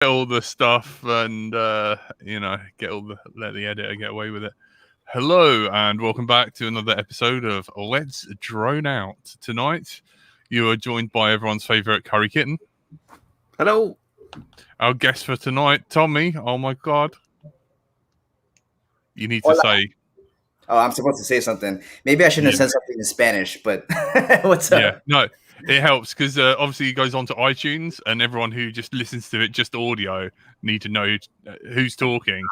all the stuff and get all the let the editor get away with it. Hello and welcome back to another episode of Let's Drone Out. Tonight you are joined by everyone's favourite Curry Kitten. Hello. Our guest for tonight, Tommy. Oh my god. You need to Hola. say. Oh, I'm supposed to say something. Maybe I shouldn't have said something in Spanish, but what's up? Yeah, no, it helps because obviously it goes onto iTunes, and everyone who just listens to it just audio need to know who's talking.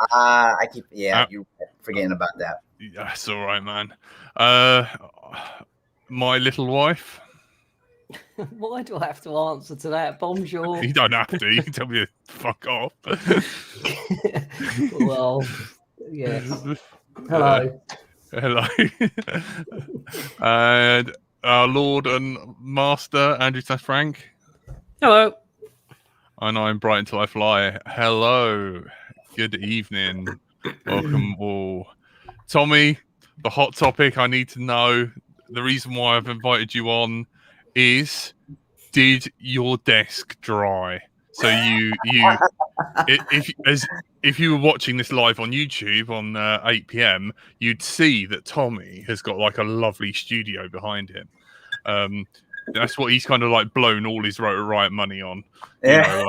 You're forgetting about that. That's all right, man. My little wife. Why do I have to answer to that? Bonjour. You don't have to. You can tell me to fuck off. Well, yes. Hello. Hello. And our Lord and Master, Andrew Frank. Hello. And I'm Brighton Till I Fly. Hello. Good evening. Welcome all. Tommy, the hot topic I need to know, the reason why I've invited you on is, did your desk dry? So if you were watching this live on YouTube on 8 p.m, you'd see that Tommy has got like a lovely studio behind him. That's what he's kind of like blown all his Rotor Riot money on. Yeah.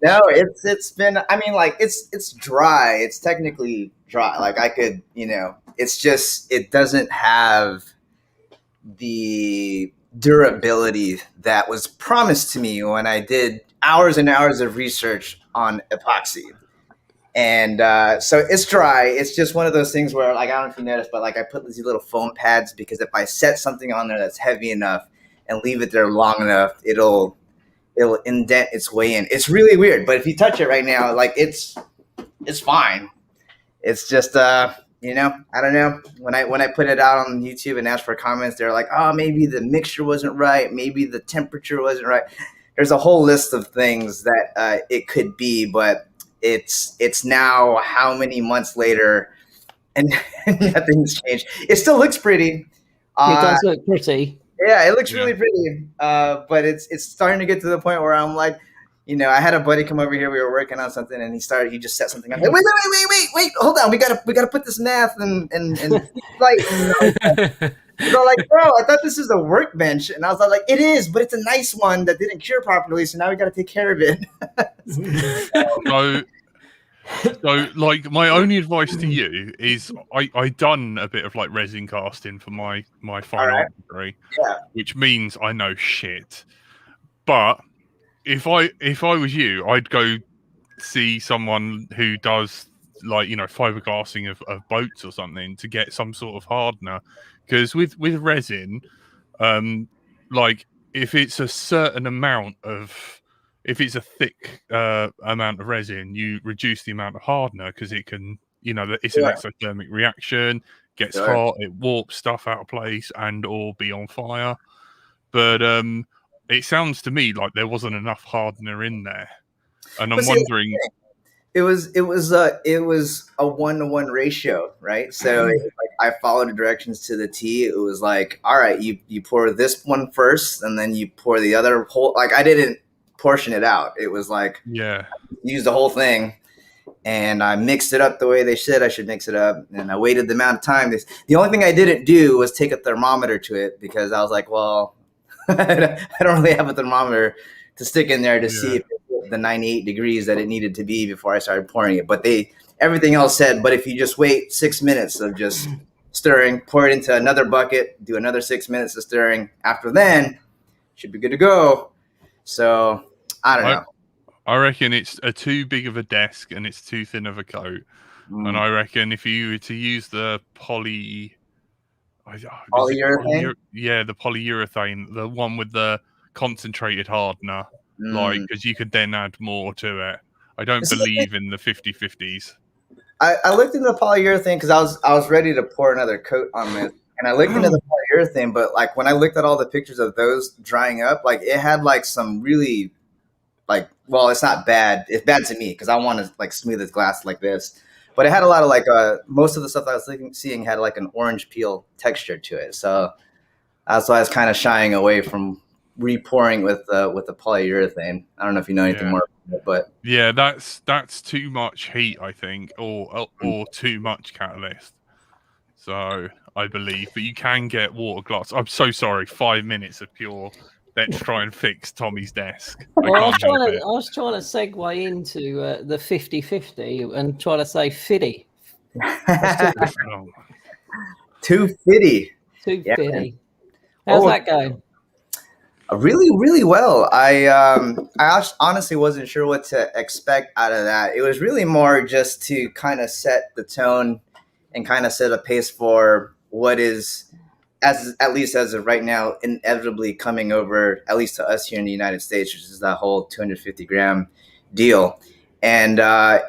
No, it's been. I mean, like it's dry. It's technically dry. Like I could, it's just it doesn't have the durability that was promised to me when I did hours and hours of research on epoxy. And so it's dry. It's just one of those things where, like, I don't know if you noticed, but like I put these little foam pads because if I set something on there that's heavy enough and leave it there long enough, it'll indent its way in. It's really weird, but if you touch it right now, like it's fine. It's just I don't know. When I put it out on YouTube and asked for comments, they're like, oh, maybe the mixture wasn't right, maybe the temperature wasn't right. There's a whole list of things that it could be, but it's now how many months later, and nothing's changed. It still looks pretty. It does look pretty. Yeah, it looks really pretty. But it's starting to get to the point where I'm like, I had a buddy come over here. We were working on something, and he just set something up. Like, wait, hold on. We gotta put this math and like. They're like, bro, I thought this is a workbench, and I was like, it is, but it's a nice one that didn't cure properly, so now we got to take care of it. So, like, my only advice to you is I done a bit of like resin casting for my final degree, which means I know shit. But if I was you, I'd go see someone who does like fiberglassing of boats or something to get some sort of hardener. Because with resin, like if it's a certain amount of, if it's a thick amount of resin, you reduce the amount of hardener because it can, it's an exothermic reaction, gets hot, it warps stuff out of place and or be on fire. But it sounds to me like there wasn't enough hardener in there, and I'm wondering. It was a 1-to-1 ratio, right? So like I followed the directions to the T. It was like, all right, you pour this one first, and then you pour the other whole. Like I didn't portion it out. It was like, use the whole thing, and I mixed it up the way they said I should mix it up, and I waited the amount of time. The only thing I didn't do was take a thermometer to it because I was like, well, I don't really have a thermometer to stick in there to see if the 98 degrees that it needed to be before I started pouring it. But everything else said, but if you just wait 6 minutes of just stirring, pour it into another bucket, do another 6 minutes of stirring. After then, should be good to go. So I don't know. I reckon it's too big of a desk and it's too thin of a coat. And I reckon if you were to use the polyurethane, the polyurethane, the one with the concentrated hardener, like, because you could then add more to it. I don't believe in the 50-50s. I looked into the polyurethane because I was ready to pour another coat on this, and I looked into the polyurethane. But like when I looked at all the pictures of those drying up, like it had like some really, like, well, it's not bad. It's bad to me because I want to like smooth this glass like this. But it had a lot of like most of the stuff I was seeing had like an orange peel texture to it. So that's why I was kind of shying away from repouring with the polyurethane. I don't know if you know anything more about it, but yeah, that's too much heat, I think, or too much catalyst. So I believe, but you can get water glass. I'm so sorry. 5 minutes of pure. Let's try and fix Tommy's desk. Well, I can't help it. was trying to segue into the 50-50 and try to say fitty. 250. 250. How's that going? Really, really well. I honestly wasn't sure what to expect out of that. It was really more just to kind of set the tone and kind of set a pace for what is, at least as of right now, inevitably coming over, at least to us here in the United States, which is that whole 250-gram deal. And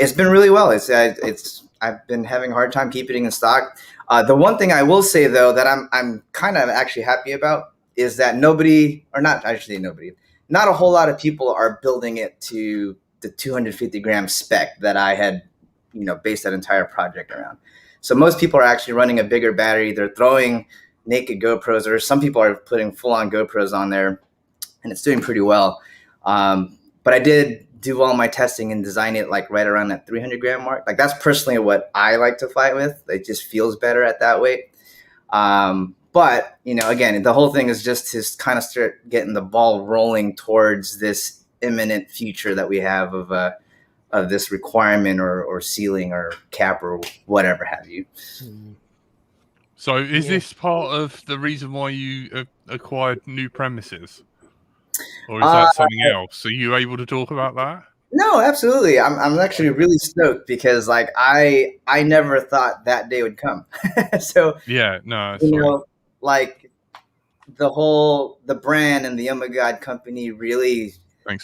it's been really well. I've been having a hard time keeping it in stock. The one thing I will say, though, that I'm kind of actually happy about is that not a whole lot of people are building it to the 250-gram spec that I had, based that entire project around. So most people are actually running a bigger battery. They're throwing naked GoPros, or some people are putting full-on GoPros on there, and it's doing pretty well. But I did do all my testing and design it like right around that 300-gram mark. Like that's personally what I like to fly with. It just feels better at that weight. But, again, the whole thing is just to kind of start getting the ball rolling towards this imminent future that we have of this requirement or ceiling or cap or whatever have you. So is this part of the reason why you acquired new premises? Or is that something else? Are you able to talk about that? No, absolutely. I'm actually really stoked because like I never thought that day would come. So yeah, no, like the brand and the UmmaGawd company really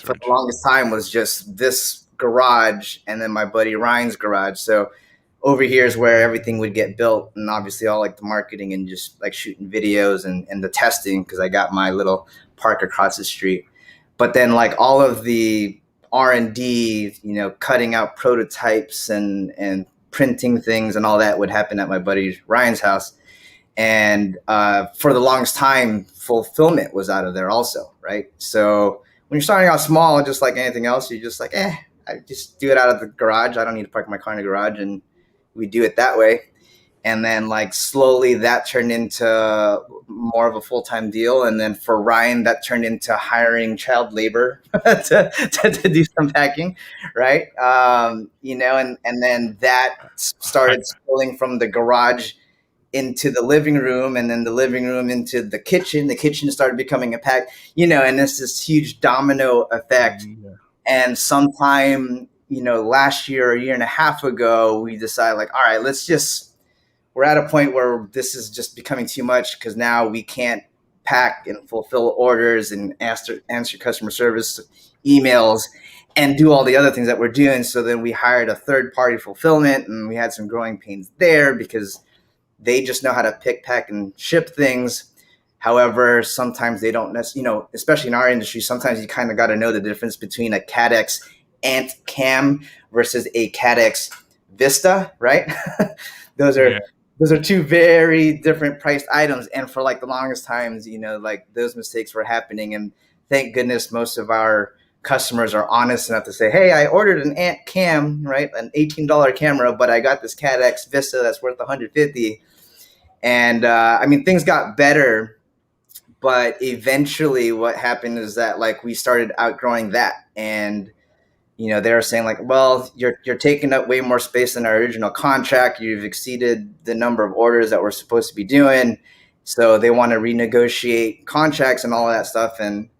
for the longest time was just this garage and then my buddy Ryan's garage. So over here is where everything would get built, and obviously all like the marketing and just like shooting videos and the testing, because I got my little park across the street. But then like all of the R&D, cutting out prototypes and printing things and all that would happen at my buddy Ryan's house. And for the longest time, fulfillment was out of there also, right? So when you're starting out small, just like anything else, you're just like, I just do it out of the garage. I don't need to park my car in the garage, and we do it that way. And then like slowly that turned into more of a full-time deal. And then for Ryan, that turned into hiring child labor to do some packing, right? And then that started scrolling from the garage into the living room, and then the living room into the kitchen. The kitchen started becoming a pack, and it's this huge domino effect. Yeah. And sometime, last year or a year and a half ago, we decided like, all right, we're at a point where this is just becoming too much, because now we can't pack and fulfill orders and answer customer service emails and do all the other things that we're doing. So then we hired a third-party fulfillment, and we had some growing pains there because they just know how to pick, pack, and ship things. However, sometimes they don't necessarily, especially in our industry, sometimes you kind of got to know the difference between a CADX Ant Cam versus a CADX Vista, right? Those are two very different priced items. And for like the longest times, like those mistakes were happening. And thank goodness most of our customers are honest enough to say, hey, I ordered an Ant Cam, right? An $18 camera, but I got this CADX Vista that's worth $150. And things got better, but eventually what happened is that like we started outgrowing that. And they were saying like, well, you're taking up way more space than our original contract. You've exceeded the number of orders that we're supposed to be doing. So they want to renegotiate contracts and all of that stuff. And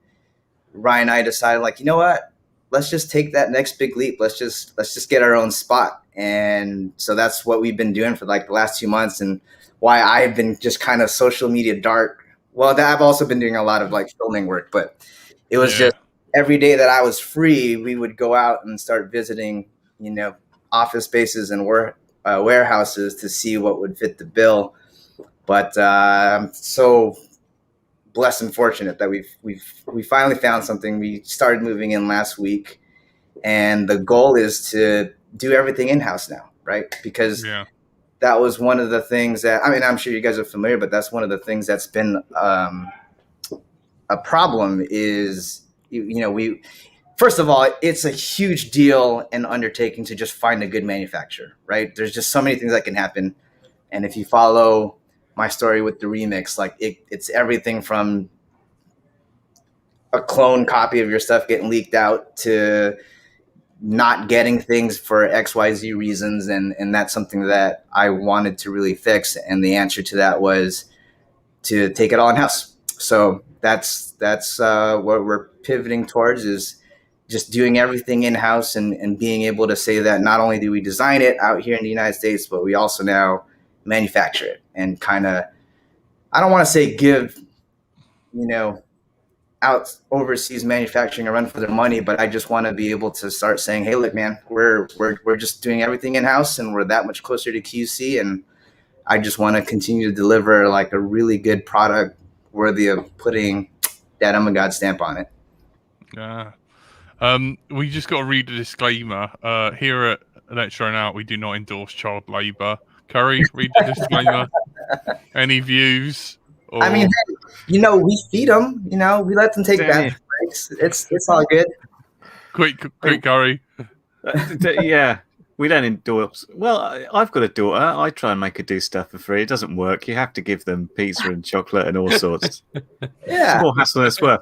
Ryan and I decided like, you know what, let's just take that next big leap. Let's just get our own spot. And so that's what we've been doing for like the last 2 months, and why I've been just kind of social media dark. Well, I've also been doing a lot of like filming work, but it was just every day that I was free, we would go out and start visiting, office spaces and warehouses to see what would fit the bill. But I'm so blessed and fortunate that we finally found something. We started moving in last week, and the goal is to do everything in-house now, right? Because that was one of the things that, I'm sure you guys are familiar, but that's one of the things that's been a problem is, we first of all, it's a huge deal and undertaking to just find a good manufacturer, right? There's just so many things that can happen. And if you follow my story with the remix, like it's everything from a clone copy of your stuff getting leaked out to not getting things for XYZ reasons. And that's something that I wanted to really fix. And the answer to that was to take it all in-house. So that's what we're pivoting towards, is just doing everything in-house and being able to say that not only do we design it out here in the United States, but we also now manufacture it, and kind of, I don't want to say give, out overseas manufacturing a run for their money, but I just want to be able to start saying, hey, look, man, we're just doing everything in-house, and we're that much closer to QC, and I just want to continue to deliver like a really good product worthy of putting that UmmaGawd stamp on it. Yeah. We just got to read the disclaimer. Here at Electro and Out, we do not endorse child labour. Curry, read the disclaimer. Any views? Or... I mean, we feed them. We let them take bath breaks. It's all good. Quick, Curry. Yeah, we don't endorse. Well, I've got a daughter. I try and make her do stuff for free. It doesn't work. You have to give them pizza and chocolate and all sorts. Yeah, it's more hassle than it's worth.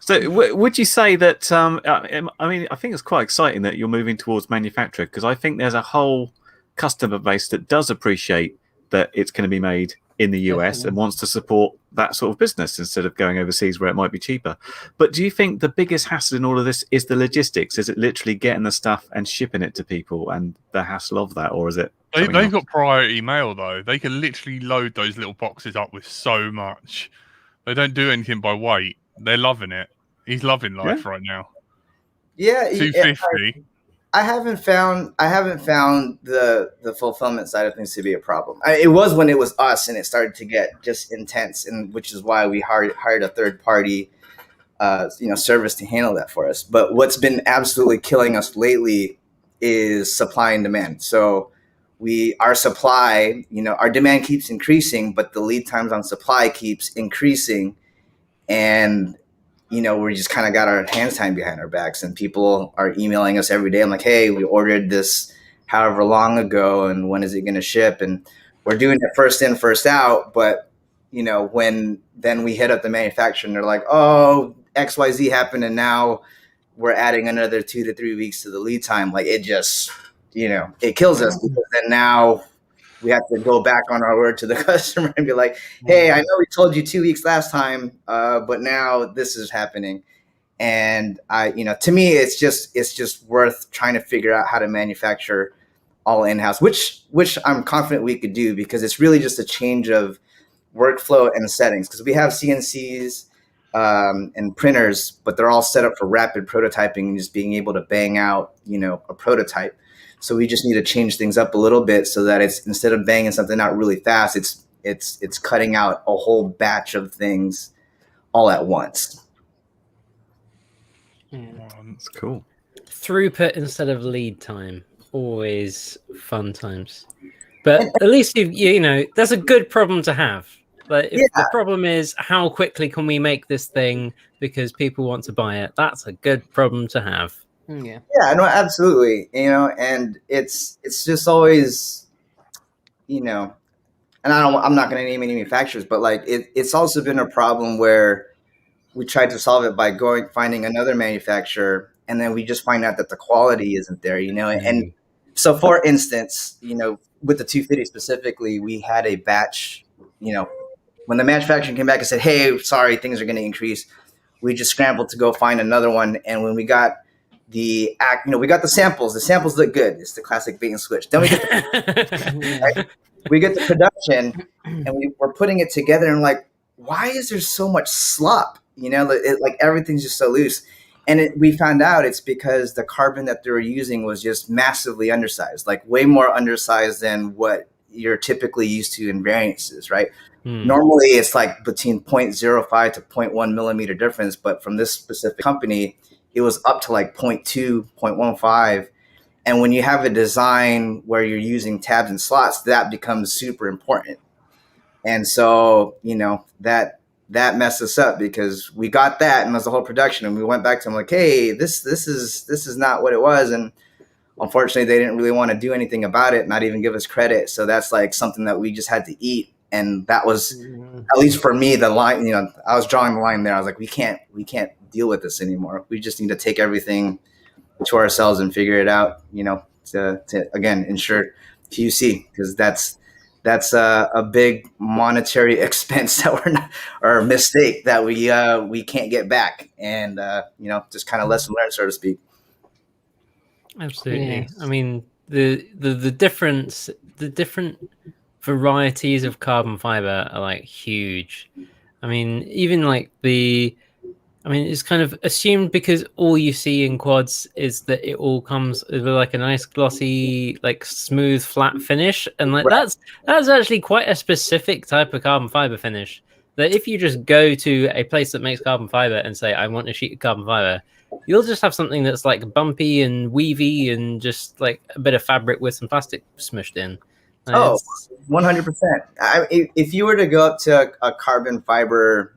So, would you say that? I mean, I think it's quite exciting that you're moving towards manufacture, because I think there's a whole customer base that does appreciate that it's going to be made in the US and wants to support that sort of business instead of going overseas where it might be cheaper. But do you think the biggest hassle in all of this is the logistics? Is it literally getting the stuff and shipping it to people and the hassle of that, or is it? They've got priority mail though. They can literally load those little boxes up with so much. They don't do anything by weight. They're loving it. He's loving life right now. Yeah, 250. I haven't found the fulfillment side of things to be a problem. It was when it was us, and it started to get just intense, and which is why we hired a third party, service to handle that for us. But what's been absolutely killing us lately is supply and demand. So our supply, our demand keeps increasing, but the lead times on supply keeps increasing, and we just kind of got our hands tied behind our backs, and people are emailing us every day. I'm like, hey, we ordered this however long ago, and when is it going to ship? And we're doing it first in, first out. But, when then we hit up the manufacturer and they're like, oh, XYZ happened, and now we're adding another 2 to 3 weeks to the lead time. Like, it just, it kills us, because then now we have to go back on our word to the customer and be like, hey, I know we told you 2 weeks last time, but now this is happening. And to me, it's just worth trying to figure out how to manufacture all in-house, which I'm confident we could do, because it's really just a change of workflow and settings, because we have CNCs and printers, but they're all set up for rapid prototyping and just being able to bang out, a prototype. So we just need to change things up a little bit so that it's, instead of banging something out really fast, it's cutting out a whole batch of things all at once. Yeah. That's cool. Throughput instead of lead time, always fun times. But at least that's a good problem to have. But if the problem is how quickly can we make this thing because people want to buy it, that's a good problem to have. Yeah, no, absolutely. And it's just always, and I'm not going to name any manufacturers, but like it's also been a problem where we tried to solve it by finding another manufacturer, and then we just find out that the quality isn't there, And so, for instance, with the 250 specifically, we had a batch, when the manufacturer came back and said, hey, sorry, things are going to increase, we just scrambled to go find another one. And when we got we got the samples. The samples look good. It's the classic bait and switch. Then we get the production, and we're putting it together, and like, why is there so much slop? Like everything's just so loose. And we found out it's because the carbon that they were using was just massively undersized, like way more undersized than what you're typically used to in variances, right? Normally it's like between 0.05 to 0.1 millimeter difference, but from this specific company, it was up to like 0.2, 0.15. And when you have a design where you're using tabs and slots, that becomes super important. And so, that messed us up because we got that and it was the whole production, and we went back to them like, hey, this is not what it was, and unfortunately they didn't really want to do anything about it, not even give us credit. So that's like something that we just had to eat, and that was, at least for me, the line. You know, I was drawing the line there. I was like, we can't deal with this anymore. We just need to take everything to ourselves and figure it out. You know, to again ensure QC, because that's a big monetary expense that we're not, or a mistake that we can't get back, and you know, just kind of lesson learned, so to speak. Absolutely. Yes. I mean, the different varieties of carbon fiber are like huge. I mean, even like it's kind of assumed because all you see in quads is that it all comes with like a nice glossy, like smooth, flat finish, and like Right. that's actually quite a specific type of carbon fiber finish. That if you just go to a place that makes carbon fiber and say, I want a sheet of carbon fiber, you'll just have something that's like bumpy and weavy and just like a bit of fabric with some plastic smushed in. Oh, 100%. If you were to go up to a carbon fiber,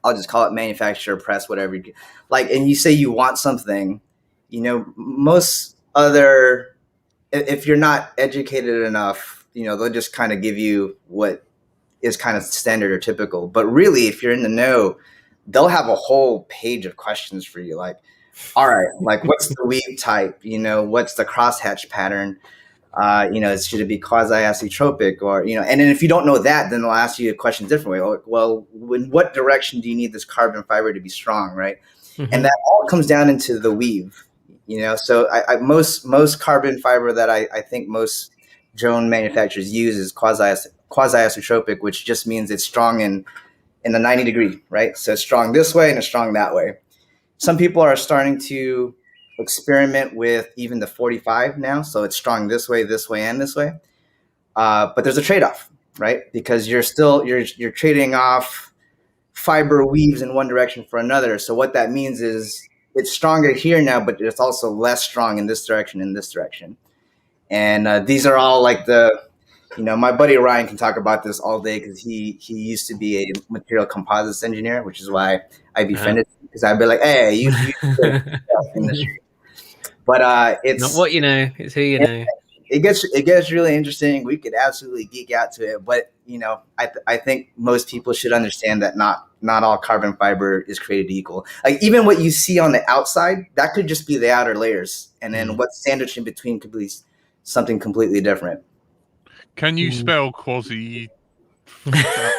I'll just call it manufacturer, press, whatever, like, and you say you want something, you know, most other, if you're not educated enough, you know, they'll just kind of give you what is kind of standard or typical. But really, if you're in the know, they'll have a whole page of questions for you. Like, all right, like, what's the weave type? You know, what's the crosshatch pattern? You know, should it be quasi-isotropic, or, you know, and then if you don't know that, then they'll ask you a question different way. Like, well, in what direction do you need this carbon fiber to be strong, right? Mhm. And that all comes down into the weave, you know. So most carbon fiber that I think most drone manufacturers use is quasi-isotropic, which just means it's strong in the 90 degree, right? So it's strong this way and it's strong that way. Some people are starting to experiment with even the 45 now, so it's strong this way, and this way. But there's a trade-off, right? Because you're trading off fiber weaves in one direction for another. So what that means is it's stronger here now, but it's also less strong in this direction, and these are all like you know, my buddy Ryan can talk about this all day because he used to be a material composites engineer, which is why I befriended him, because I'd be like, hey, you industry. But it's not what you know, it's who you know. It gets really interesting. We could absolutely geek out to it, but you know, I think most people should understand that not all carbon fiber is created equal. Like, even what you see on the outside, that could just be the outer layers, and then what's sandwiched in between could be something completely different. Can you spell quasi?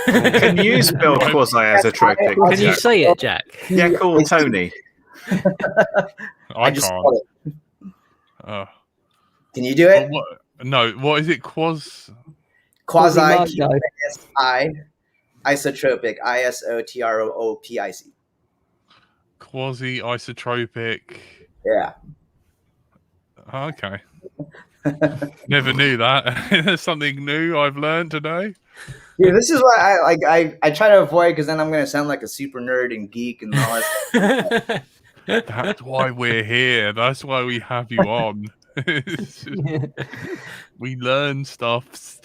Can you spell quasi-isotropic? Can you say it, Jack? Yeah, cool, Tony. I just can't. spelled it. Can you do it? No, what is it? Quasi isotropic, isotropic. Quasi-isotropic. Yeah. Okay. Never knew that. There's something new I've learned today. Yeah, this is why I try to avoid, because then I'm going to sound like a super nerd and geek and all that. That's why we're here. That's why we have you on. We learn stuff.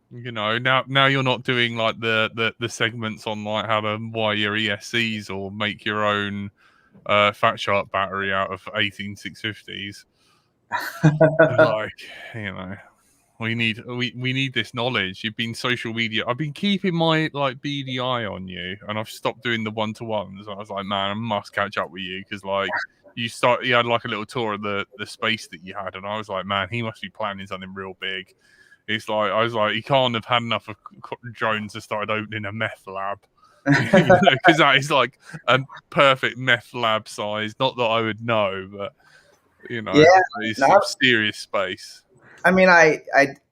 You know, now you're not doing like the segments on like how to wire your ESCs or make your own Fat Shark battery out of 18650s. Like, you know, we need this knowledge. You've been social media. I've been keeping my like BDI on you, and I've stopped doing the one-to-ones. I was like, man, I must catch up with you, because like you had like a little tour of the space that you had, and I was like, man, he must be planning something real big. It's like, I was like, he can't have had enough of drones to start opening a meth lab. Because that is like a perfect meth lab size. Not that I would know, but you know, it's some serious space. I mean,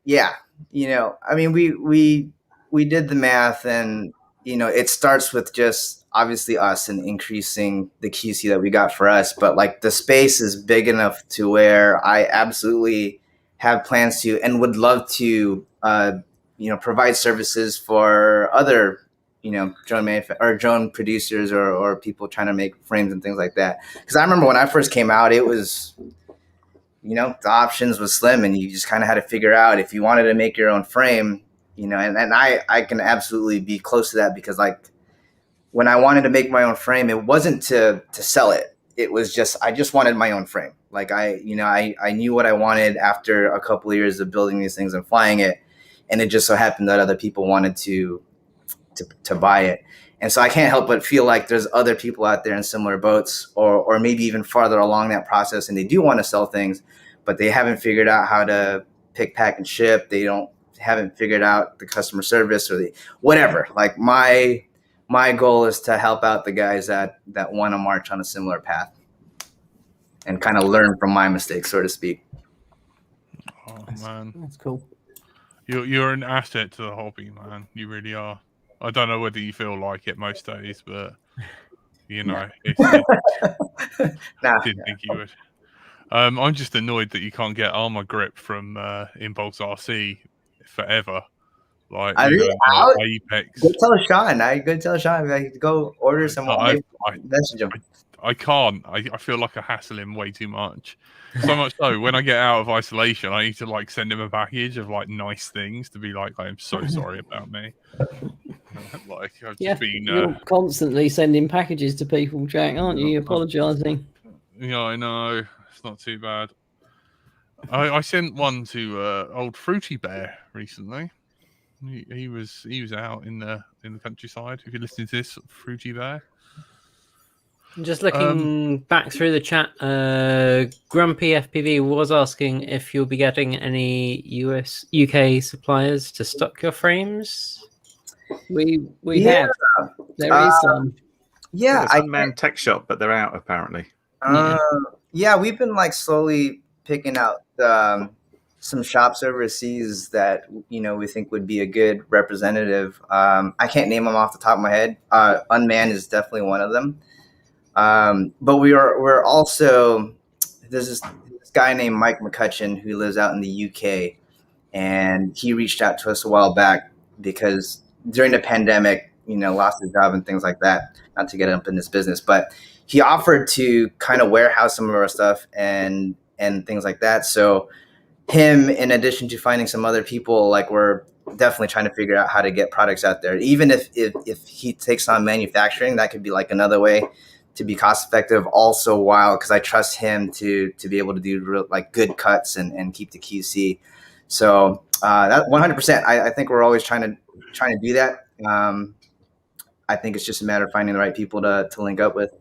yeah, you know, I mean, we did the math, and you know, it starts with just obviously us and increasing the QC that we got for us, but like the space is big enough to where I absolutely have plans to and would love to, you know, provide services for other, you know, drone producers or people trying to make frames and things like that. Because I remember when I first came out, it was, you know, the options was slim, and you just kind of had to figure out if you wanted to make your own frame, you know, and I can absolutely be close to that, because like when I wanted to make my own frame, it wasn't to sell it. It was just, I just wanted my own frame. Like I knew what I wanted after a couple of years of building these things and flying it. And it just so happened that other people wanted to buy it. And so I can't help but feel like there's other people out there in similar boats, or maybe even farther along that process, and they do want to sell things, but they haven't figured out how to pick, pack, and ship. They haven't figured out the customer service or the whatever. Like my goal is to help out the guys that want to march on a similar path and kind of learn from my mistakes, so to speak. Oh man, that's cool. You're an asset to the hobby, man. You really are. I don't know whether you feel like it most days, but you know, didn't think you would. I'm just annoyed that you can't get armor grip from Impulse RC forever. Like, Apex. Go tell Sean. Like, go order some. Message him. I can't. I feel like I hassle him way too much. So much so, when I get out of isolation, I need to like send him a package of like nice things to be like, I am so sorry about me. Like I've just been. You're constantly sending packages to people, Jack, aren't you? You're apologising. Yeah, I know. It's not too bad. I sent one to old Fruity Bear recently. He was out in the countryside. If you're listening to this, Fruity Bear. Just looking back through the chat, Grumpy FPV was asking if you'll be getting any UK suppliers to stock your frames. We have. There is some. Yeah, Unmanned Tech Shop, but they're out apparently. Yeah, we've been like slowly picking out some shops overseas that we think would be a good representative. I can't name them off the top of my head. Unmanned is definitely one of them. But we're also, there's this guy named Mike McCutcheon who lives out in the UK, and he reached out to us a while back because during the pandemic, lost his job and things like that. Not to get up in this business, but he offered to kind of warehouse some of our stuff and things like that. So him, in addition to finding some other people, like we're definitely trying to figure out how to get products out there. Even if he takes on manufacturing, that could be like another way to be cost effective also, while, because I trust him to be able to do real, like good cuts and keep the QC. So that 100%, I think we're always trying to do that. I think it's just a matter of finding the right people to link up with.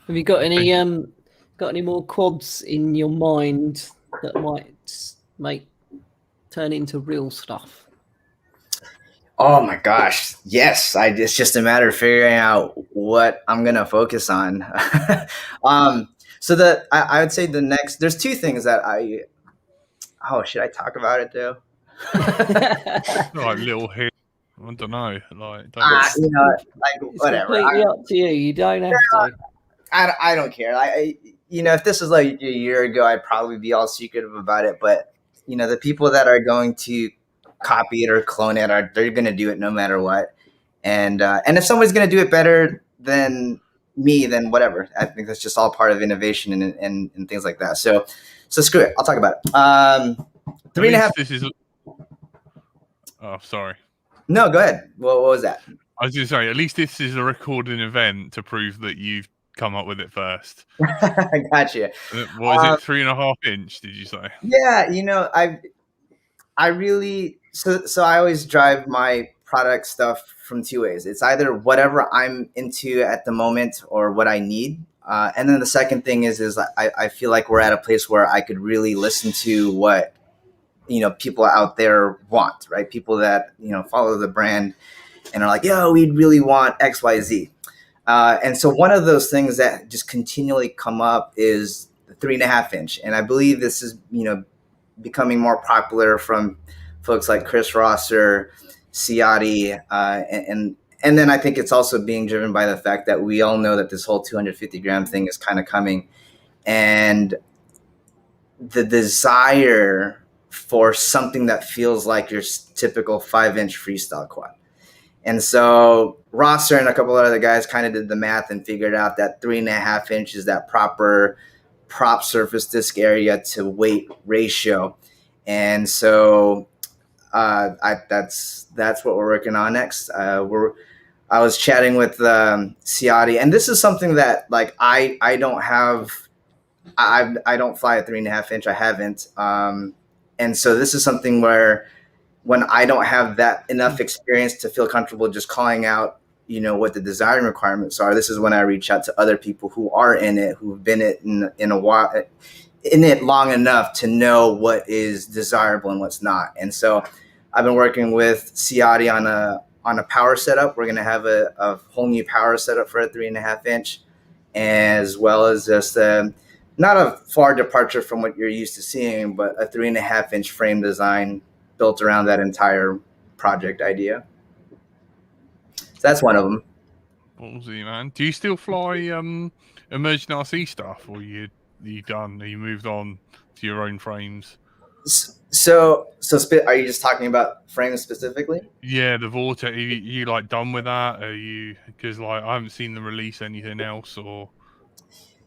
Have you got any more quads in your mind that might turn into real stuff? Oh my gosh, yes! It's just a matter of figuring out what I'm gonna focus on. So I would say there's two things that should I talk about it though? Like little hit. I don't know. Like, whatever. It's completely up to you. You don't have to. I don't care. If this was like a year ago, I'd probably be all secretive about it. But the people that are going to copy it or clone it, they're going to do it no matter what. And if somebody's going to do it better than me, then whatever. I think that's just all part of innovation and things like that. So screw it. I'll talk about it. 3.5. Oh, sorry. No, go ahead. What was that? I was going to say, at least this is a recording event to prove that you've come up with it first. I got you. What is it? 3.5 inch? Did you say? Yeah, I really so I always drive my product stuff from two ways. It's either whatever I'm into at the moment or what I need, and then the second thing is I feel like we're at a place where I could really listen to what people out there want, right? People that follow the brand and are like, yo, we'd really want XYZ. And so one of those things that just continually come up is the 3.5 inch. And I believe this is, becoming more popular from folks like Chris Rosser, Ciotti, and then I think it's also being driven by the fact that we all know that this whole 250 gram thing is kind of coming, and the desire for something that feels like your typical 5-inch freestyle quad. And so Rosser and a couple of other guys kind of did the math and figured out that 3.5 inch is that proper prop surface disc area to weight ratio. And so That's what we're working on next. I was chatting with Ciati, and this is something that like I don't have. I don't fly a 3.5 inch. I haven't, and so this is something where when I don't have that enough experience to feel comfortable just calling out, what the design requirements are. This is when I reach out to other people who are in it, who've been in a while, in it long enough to know what is desirable and what's not. And so I've been working with Ciati on a power setup. We're going to have a whole new power setup for a 3.5 inch, as well as just not a far departure from what you're used to seeing, but a 3.5 inch frame design built around that entire project idea. So that's one of them. Ballsy, man. Do you still fly emerging RC stuff, or you done? Are you moved on to your own frames? So are you just talking about frames specifically? Yeah, the Vortex. You like done with that? Are you, because like I haven't seen them release anything else, or?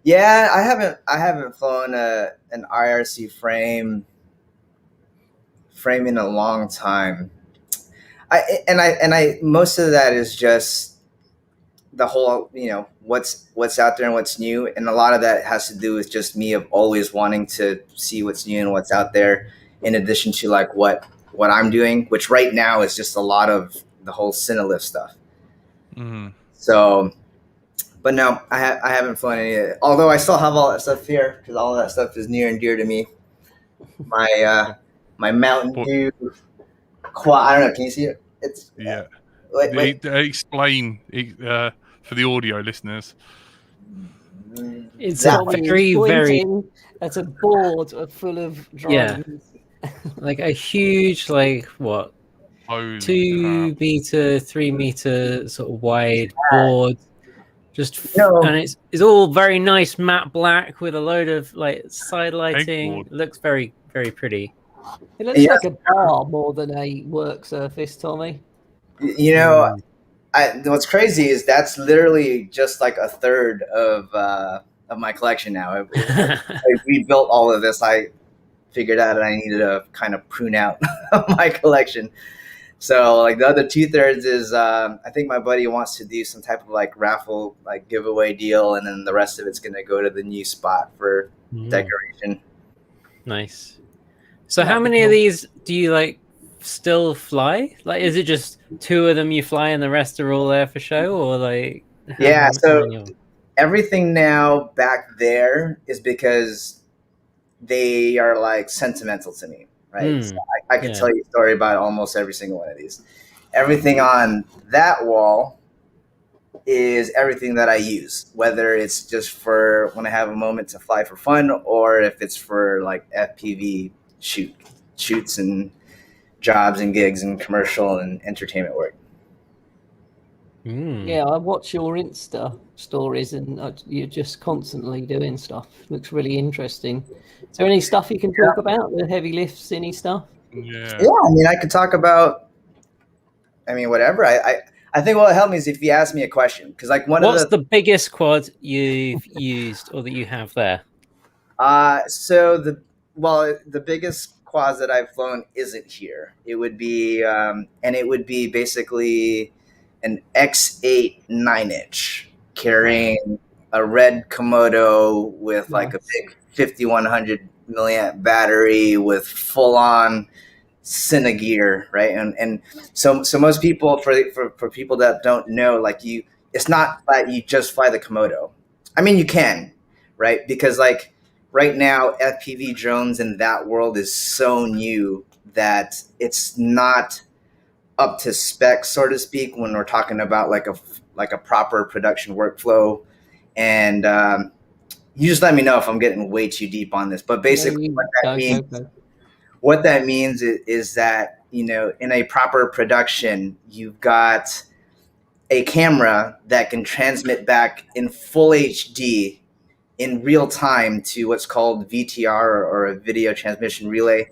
Yeah, I haven't flown an IRC frame in a long time. I most of that is just the whole, what's out there and what's new, and a lot of that has to do with just me of always wanting to see what's new and what's out there, in addition to like what I'm doing, which right now is just a lot of the whole Cinelift stuff. Mm-hmm. So, but no, I haven't flown any of it. Although I still have all that stuff here because all of that stuff is near and dear to me. My Mountain Dew quad. I don't know. Can you see it? It's yeah. Explain for the audio listeners. It's very. That's a board full of drones. Yeah, like a huge, like what? Holy 2 meter, 3 meter sort of wide board. And it's all very nice matte black with a load of like side lighting. It looks very, very pretty. It looks like a bar more than a work surface, Tommy. What's crazy is that's literally just like a third of my collection now. I rebuilt all of this. I figured out that I needed to kind of prune out my collection. So like the other 2/3 is I think my buddy wants to do some type of like raffle, like giveaway deal, and then the rest of it's going to go to the new spot for decoration. Nice. So how many of these do you like still fly? Like, is it just 2 of them you fly and the rest are all there for show, or like? So everything now back there is because they are like sentimental to me, right? So I could tell you a story about almost every single one of these. Everything on that wall is everything that I use, whether it's just for when I have a moment to fly for fun, or if it's for like FPV shoots and jobs and gigs and commercial and entertainment work. Yeah, I watch your Insta stories and you're just constantly doing stuff. Looks really interesting. Is there any stuff you can talk about, the heavy lift cine stuff? Yeah, I mean, I could talk about whatever. I think what will help me is if you ask me a question, because like what's the biggest quad you've used or that you have there? So the biggest quads that I've flown isn't here. It would be basically an X8 9-inch carrying a red Komodo with like a big 5100 milliamp battery with full on Cine gear, right? And so most people, for people that don't know, like it's not that you just fly the Komodo. I mean, you can, right? Because like right now, FPV drones in that world is so new that it's not up to spec, so to speak, when we're talking about like a proper production workflow. And you just let me know if I'm getting way too deep on this. But basically, what that means is that, in a proper production, you've got a camera that can transmit back in full HD in real time to what's called VTR or a video transmission relay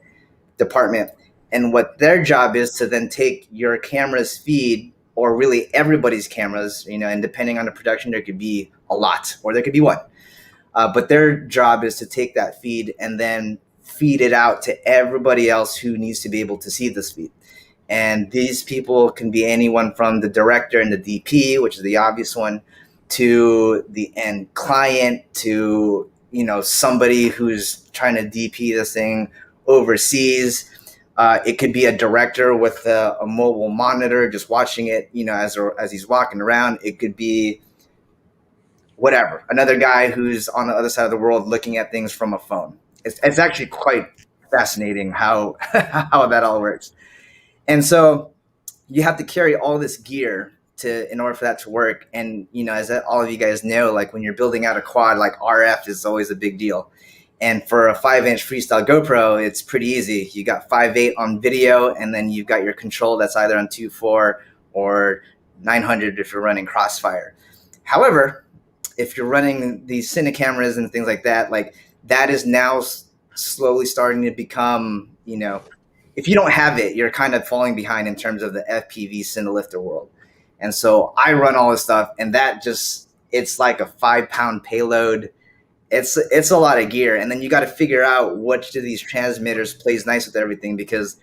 department. And what their job is to then take your camera's feed, or really everybody's cameras, and depending on the production, there could be a lot or there could be one. But their job is to take that feed and then feed it out to everybody else who needs to be able to see this feed. And these people can be anyone from the director and the DP, which is the obvious one, to the end client, to, you know, somebody who's trying to DP this thing overseas. It could be a director with a mobile monitor just watching it, you know, as he's walking around. It could be whatever, another guy who's on the other side of the world looking at things from a phone. It's actually quite fascinating how how that all works. And so you have to carry all this gear in order for that to work. And, you know, as all of you guys know, like when you're building out a quad, like RF is always a big deal. And for a 5-inch freestyle GoPro, it's pretty easy. You got 5.8 on video, and then you've got your control that's either on 2.4 or 900 if you're running Crossfire. However, if you're running these Cine cameras and things like that, like that is now slowly starting to become, you know, if you don't have it, you're kind of falling behind in terms of the FPV Cinelifter world. And so I run all this stuff, and that just, it's like a 5-pound payload. It's a lot of gear. And then you got to figure out which of these transmitters plays nice with everything, because,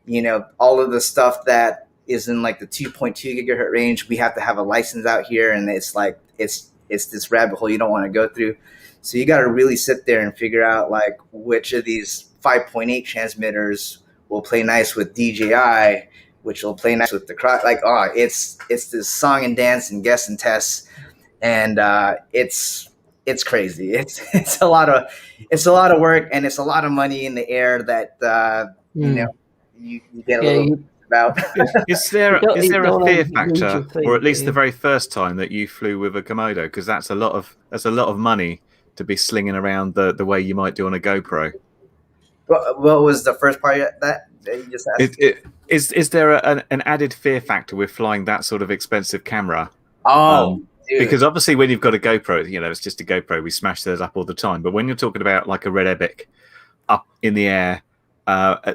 you know, all of the stuff that is in like the 2.2 gigahertz range, we have to have a license out here. And it's like, it's this rabbit hole you don't want to go through. So you got to really sit there and figure out like which of these 5.8 transmitters will play nice with DJI, which will play nice with the like, oh, it's this song and dance and guess and tests, and it's crazy. It's a lot of work, and it's a lot of money in the air that you know you get a little about. Is there a fear factor, or at least the very first time that you flew with a Komodo? Because that's a lot of money to be slinging around the way you might do on a GoPro. What was the first part of that you just asked? Is there an added fear factor with flying that sort of expensive camera? Because obviously when you've got a GoPro, you know, it's just a GoPro. We smash those up all the time. But when you're talking about like a Red Epic up in the air,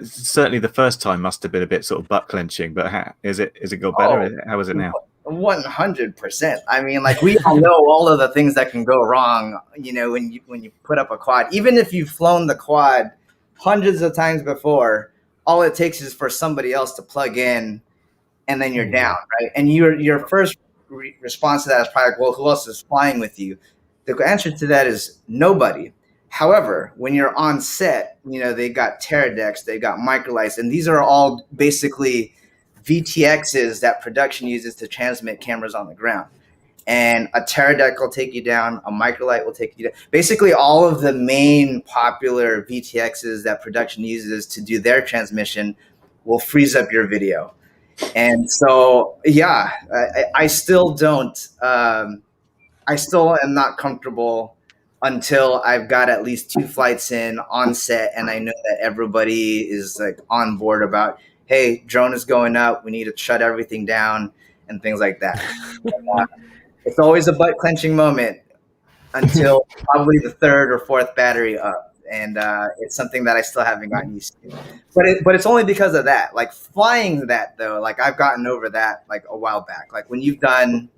certainly the first time must have been a bit sort of butt clenching. But is it got better? How is it now? 100%. I mean, like we all know all of the things that can go wrong, you know, when you put up a quad. Even if you've flown the quad hundreds of times before, all it takes is for somebody else to plug in, and then you're down, right? And your first response to that is probably like, well, who else is flying with you? The answer to that is nobody. However, when you're on set, you know, they got Teradeks, they got Microlights, and these are all basically VTXs that production uses to transmit cameras on the ground. And a Teradek will take you down, a Microlight will take you down. Basically, all of the main popular VTXs that production uses to do their transmission will freeze up your video. And so, yeah, I still don't. I still am not comfortable until I've got at least 2 flights in on set, and I know that everybody is like on board about, hey, drone is going up. We need to shut everything down and things like that. It's always a butt clenching moment until probably the 3rd or 4th battery up. And it's something that I still haven't gotten used to. But it's only because of that. Like flying that though, like I've gotten over that like a while back. Like when you've done,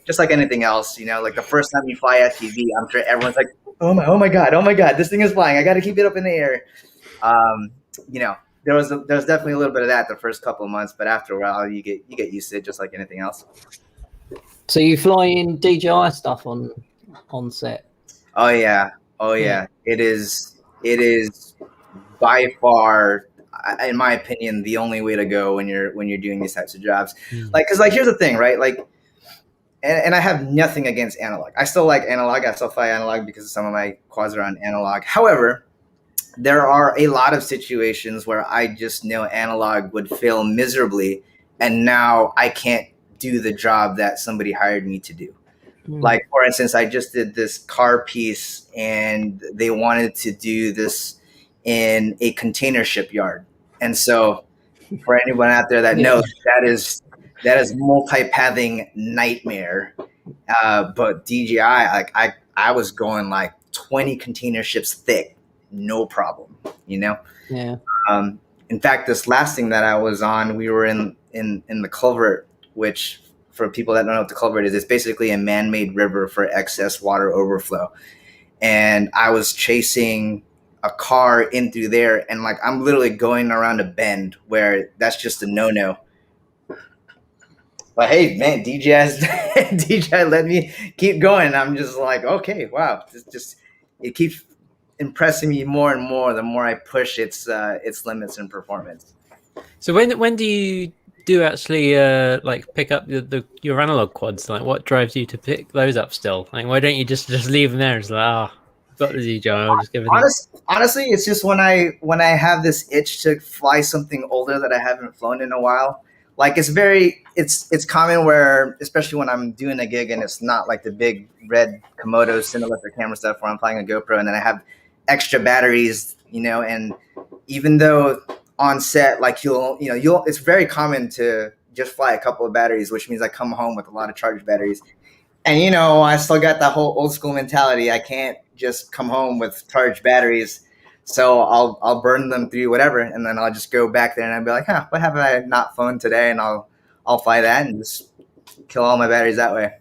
just like anything else, you know, like the first time you fly FPV, I'm sure everyone's like, oh my god, this thing is flying. I got to keep it up in the air. You know, there was definitely a little bit of that the first couple of months, but after a while you get used to it, just like anything else. So you fly in DJI stuff on set? Oh yeah. It is by far, in my opinion, the only way to go when you're doing these types of jobs. Like, cause like here's the thing, right? Like, and I have nothing against analog. I still like analog. I still fly analog because some of my quads are on analog. However, there are a lot of situations where I just know analog would fail miserably, and now I can't do the job that somebody hired me to do. Like, for instance, I just did this car piece, and they wanted to do this in a container shipyard. And so for anyone out there that knows, that is multi-pathing nightmare. But DJI, like I was going like 20 container ships thick, no problem, you know? Yeah. In fact, this last thing that I was on, we were in the culvert, which for people that don't know what the culvert is, it's basically a man-made river for excess water overflow. And I was chasing a car in through there, and like I'm literally going around a bend where that's just a no-no. But hey, man, DJI let me keep going. I'm just like, okay, wow, it keeps impressing me more and more the more I push its limits and performance. So when do you actually like pick up your analog quads? Like, what drives you to pick those up still? Like, why don't you just leave them there? It's like, I've got the DJI, I'll just give it. Honestly, it's just when I have this itch to fly something older that I haven't flown in a while. Like it's common where, especially when I'm doing a gig and it's not like the big red Komodo cinematic camera stuff where I'm flying a GoPro and then I have extra batteries, and even though on set, like it's very common to just fly a couple of batteries, which means I come home with a lot of charged batteries. And I still got that whole old school mentality. I can't just come home with charged batteries. So I'll burn them through whatever, and then I'll just go back there and I'll be like, what have I not flown today? And I'll fly that and just kill all my batteries that way.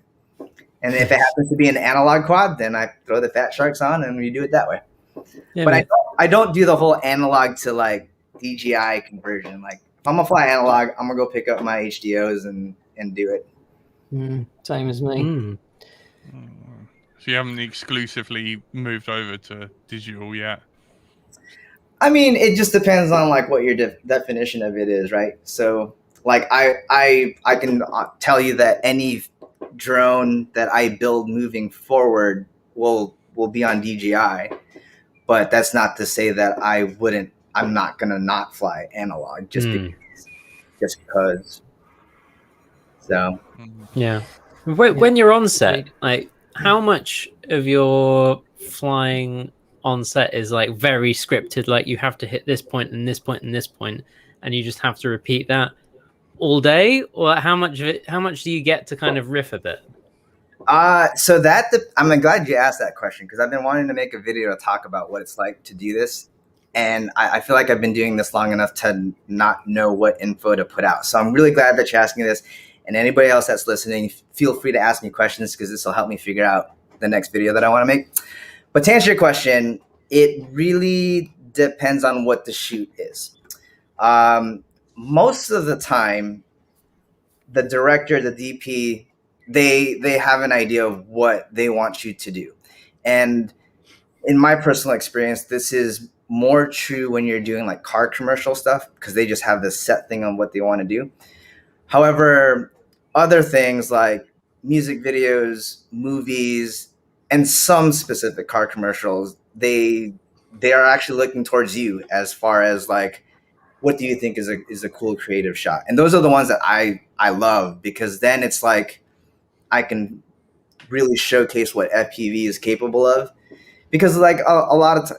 And if it happens to be an analog quad, then I throw the Fat Sharks on and we do it that way. Yeah, but I don't do the whole analog to like DJI conversion. Like if I'm gonna fly analog, I'm gonna go pick up my HDOs and do it. Same as me. So you haven't exclusively moved over to digital yet? I mean, it just depends on like what your definition of it is, right? So like I can tell you that any drone that I build moving forward will be on DJI, but that's not to say that I'm not gonna not fly analog just because. So yeah. When you're on set, like how much of your flying on set is like very scripted, like you have to hit this point and this point and this point, and you just have to repeat that all day? Or how much do you get to kind of riff a bit? So I'm glad you asked that question, because I've been wanting to make a video to talk about what it's like to do this. And I feel like I've been doing this long enough to not know what info to put out. So I'm really glad that you're asking this. And anybody else that's listening, feel free to ask me questions, because this will help me figure out the next video that I want to make. But to answer your question, it really depends on what the shoot is. Most of the time, the director, the DP, they have an idea of what they want you to do. And in my personal experience, this is more true when you're doing like car commercial stuff, because they just have this set thing on what they want to do. However, other things like music videos, movies, and some specific car commercials, they are actually looking towards you as far as like, what do you think is a cool creative shot? And those are the ones that I love, because then it's like I can really showcase what FPV is capable of. Because like a lot of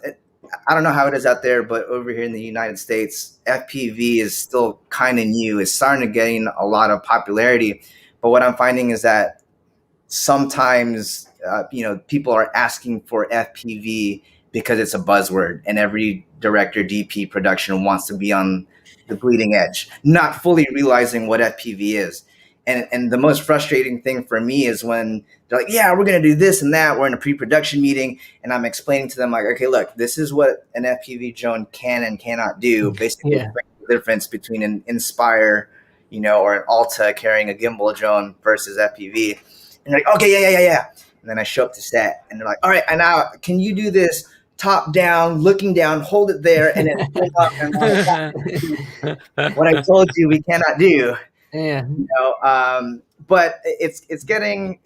I don't know how it is out there, but over here in the United States, FPV is still kind of new. It's starting to gain a lot of popularity. But what I'm finding is that sometimes, people are asking for FPV because it's a buzzword, and every director, DP, production wants to be on the bleeding edge, not fully realizing what FPV is. And the most frustrating thing for me is when they're like, yeah, we're going to do this and that. We're in a pre-production meeting, and I'm explaining to them like, okay, look, this is what an FPV drone can and cannot do. Basically, the difference between an Inspire, or an Alta carrying a gimbal drone versus FPV. And they're like, okay, yeah. And then I show up to set, and they're like, all right, and now can you do this top down, looking down, hold it there, and then pull up and what I told you we cannot do. Yeah. But it's getting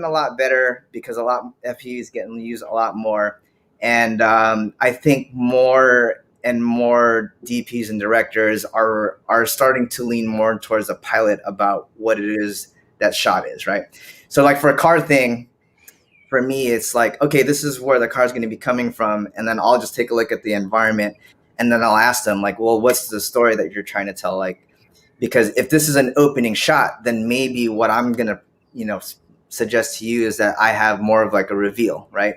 a lot better, because a lot FPV is getting used a lot more, and I think more and more DPs and directors are starting to lean more towards a pilot about what it is that shot is, right? So like for a car thing, for me, it's like, okay, this is where the car is going to be coming from, and then I'll just take a look at the environment, and then I'll ask them like, well, what's the story that you're trying to tell? Like, because if this is an opening shot, then maybe what I'm going to, suggest to you is that I have more of like a reveal, right?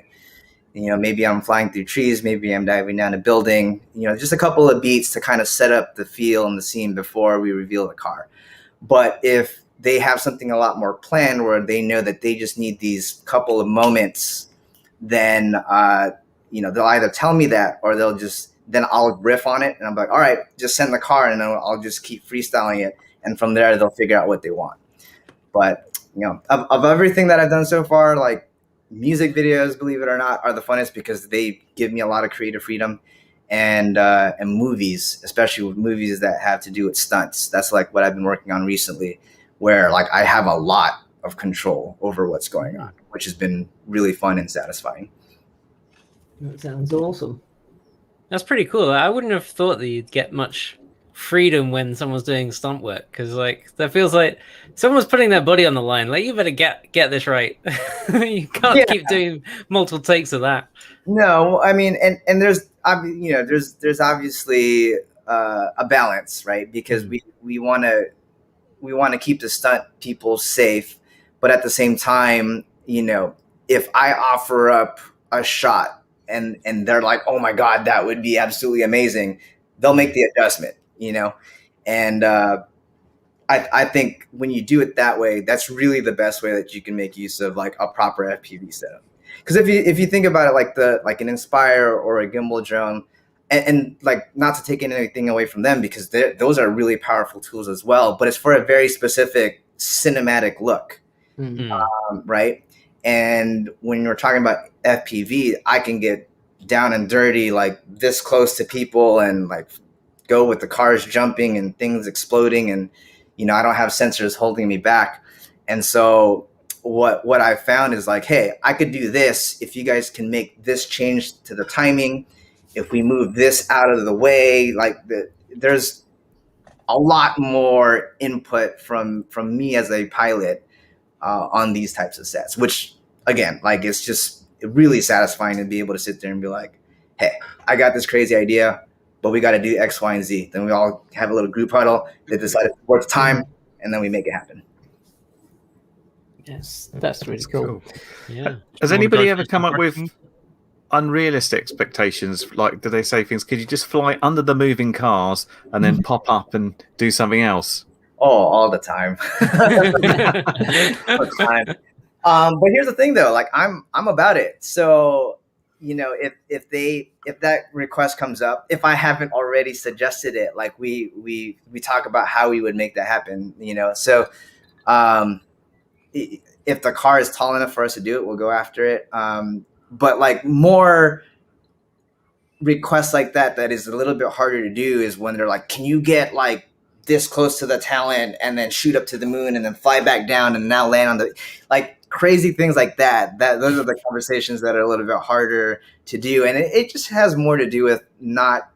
Maybe I'm flying through trees, maybe I'm diving down a building, just a couple of beats to kind of set up the feel and the scene before we reveal the car. But if they have something a lot more planned, where they know that they just need these couple of moments, then they'll either tell me that, or then I'll riff on it, and I'm like, all right, just send the car, and then I'll just keep freestyling it, and from there they'll figure out what they want. But of everything that I've done so far, like, music videos, believe it or not, are the funnest because they give me a lot of creative freedom, and movies, especially with movies that have to do with stunts. That's like what I've been working on recently, where like I have a lot of control over what's going on, which has been really fun and satisfying. That sounds awesome. That's pretty cool. I wouldn't have thought that you'd get much freedom when someone's doing stunt work, because like that feels like someone's putting their body on the line. Like, you better get this right. You can't keep doing multiple takes of that. No, I mean, and there's obviously a balance, right? Because we want to keep the stunt people safe, but at the same time, if I offer up a shot and they're like, oh my God, that would be absolutely amazing, they'll make the adjustment, and I think when you do it that way, that's really the best way that you can make use of like a proper FPV setup. Because if you think about it, like an Inspire or a gimbal drone, and like, not to take anything away from them, because those are really powerful tools as well, but it's for a very specific cinematic look, right? And when you're talking about FPV, I can get down and dirty, like this close to people, and like go with the cars jumping and things exploding, and I don't have sensors holding me back. And so what I found is like, hey, I could do this if you guys can make this change to the timing, if we move this out of the way, like there's a lot more input from me as a pilot on these types of sets, which again, like, it's just really satisfying to be able to sit there and be like, hey, I got this crazy idea, but we got to do X, Y, and Z. Then we all have a little group huddle. They decide to work time, and then we make it happen. Yes, that's really cool. Yeah. Has anybody ever come up with unrealistic expectations? Like, do they say things, could you just fly under the moving cars and then pop up and do something else? Oh, all the time. All the time. But here's the thing, though. Like, I'm about it. So, if that request comes up, if I haven't already suggested it, like we talk about how we would make that happen. So if the car is tall enough for us to do it, we'll go after it. But like, more requests like that is a little bit harder to do is when they're like, can you get like this close to the talent and then shoot up to the moon and then fly back down and now land on the, like, crazy things like that. Those are the conversations that are a little bit harder to do. And it just has more to do with not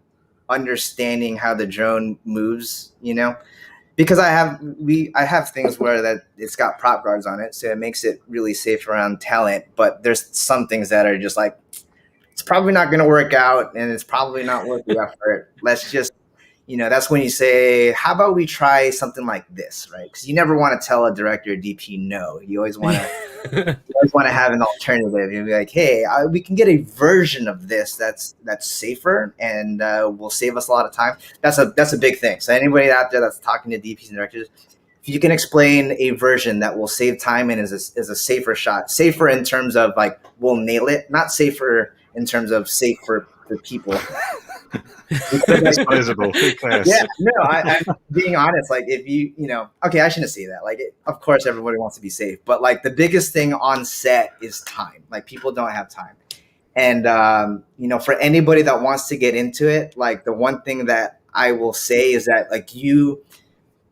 understanding how the drone moves, because I have things where that it's got prop guards on it, so it makes it really safe around talent. But there's some things that are just like, it's probably not going to work out, and it's probably not worth the effort. Let's just, that's when you say, how about we try something like this, right? Because you never want to tell a director or DP no. You always want to have an alternative. You'll be like, hey, we can get a version of this that's safer and will save us a lot of time. That's a big thing. So anybody out there that's talking to DPs and directors, if you can explain a version that will save time and is a safer shot, safer in terms of like, we'll nail it, not safer in terms of safe for people. Disposable. Yeah, no, I'm being honest. Like, if okay, I shouldn't say that. Like, of course, everybody wants to be safe, but like, the biggest thing on set is time. Like, people don't have time, and for anybody that wants to get into it, like, the one thing that I will say is that like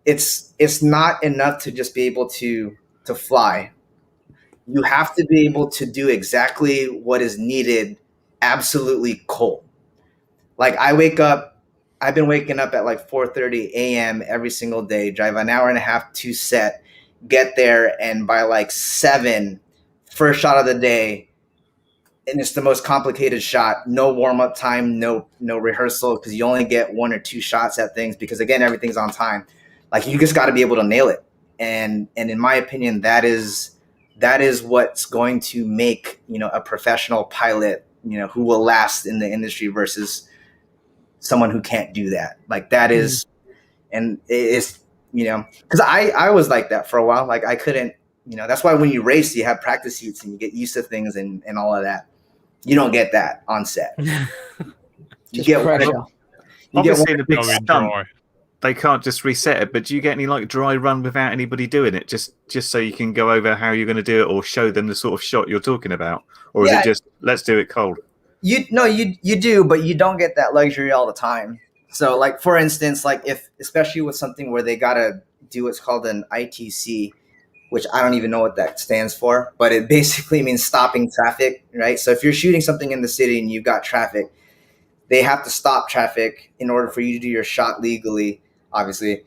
it's not enough to just be able to fly. You have to be able to do exactly what is needed, absolutely cold. Like, I've been waking up at like 4:30 a.m. every single day, drive an hour and a half to set, get there, and by like 7, first shot of the day, and it's the most complicated shot. No warm-up time, no rehearsal, because you only get 1 or 2 shots at things, because again, everything's on time. Like, you just got to be able to nail it. And in my opinion, that is what's going to make, a professional pilot, who will last in the industry versus someone who can't do that. Like, that is, and it's, because I was like that for a while. Like, I couldn't, that's why when you race, you have practice heats and you get used to things and all of that. You don't get that on set. Just pressure. Obviously, in a big Going stunt, dry. they can't just reset it. But do you get any like dry run without anybody doing it, just so you can go over how you're going to do it, or show them the sort of shot you're talking about, or is it just let's do it cold? You do, but you don't get that luxury all the time. So, like for instance, like if especially with something where they gotta do what's called an ITC, which I don't even know what that stands for, but it basically means stopping traffic, right? So if you're shooting something in the city and you've got traffic, they have to stop traffic in order for you to do your shot legally, obviously.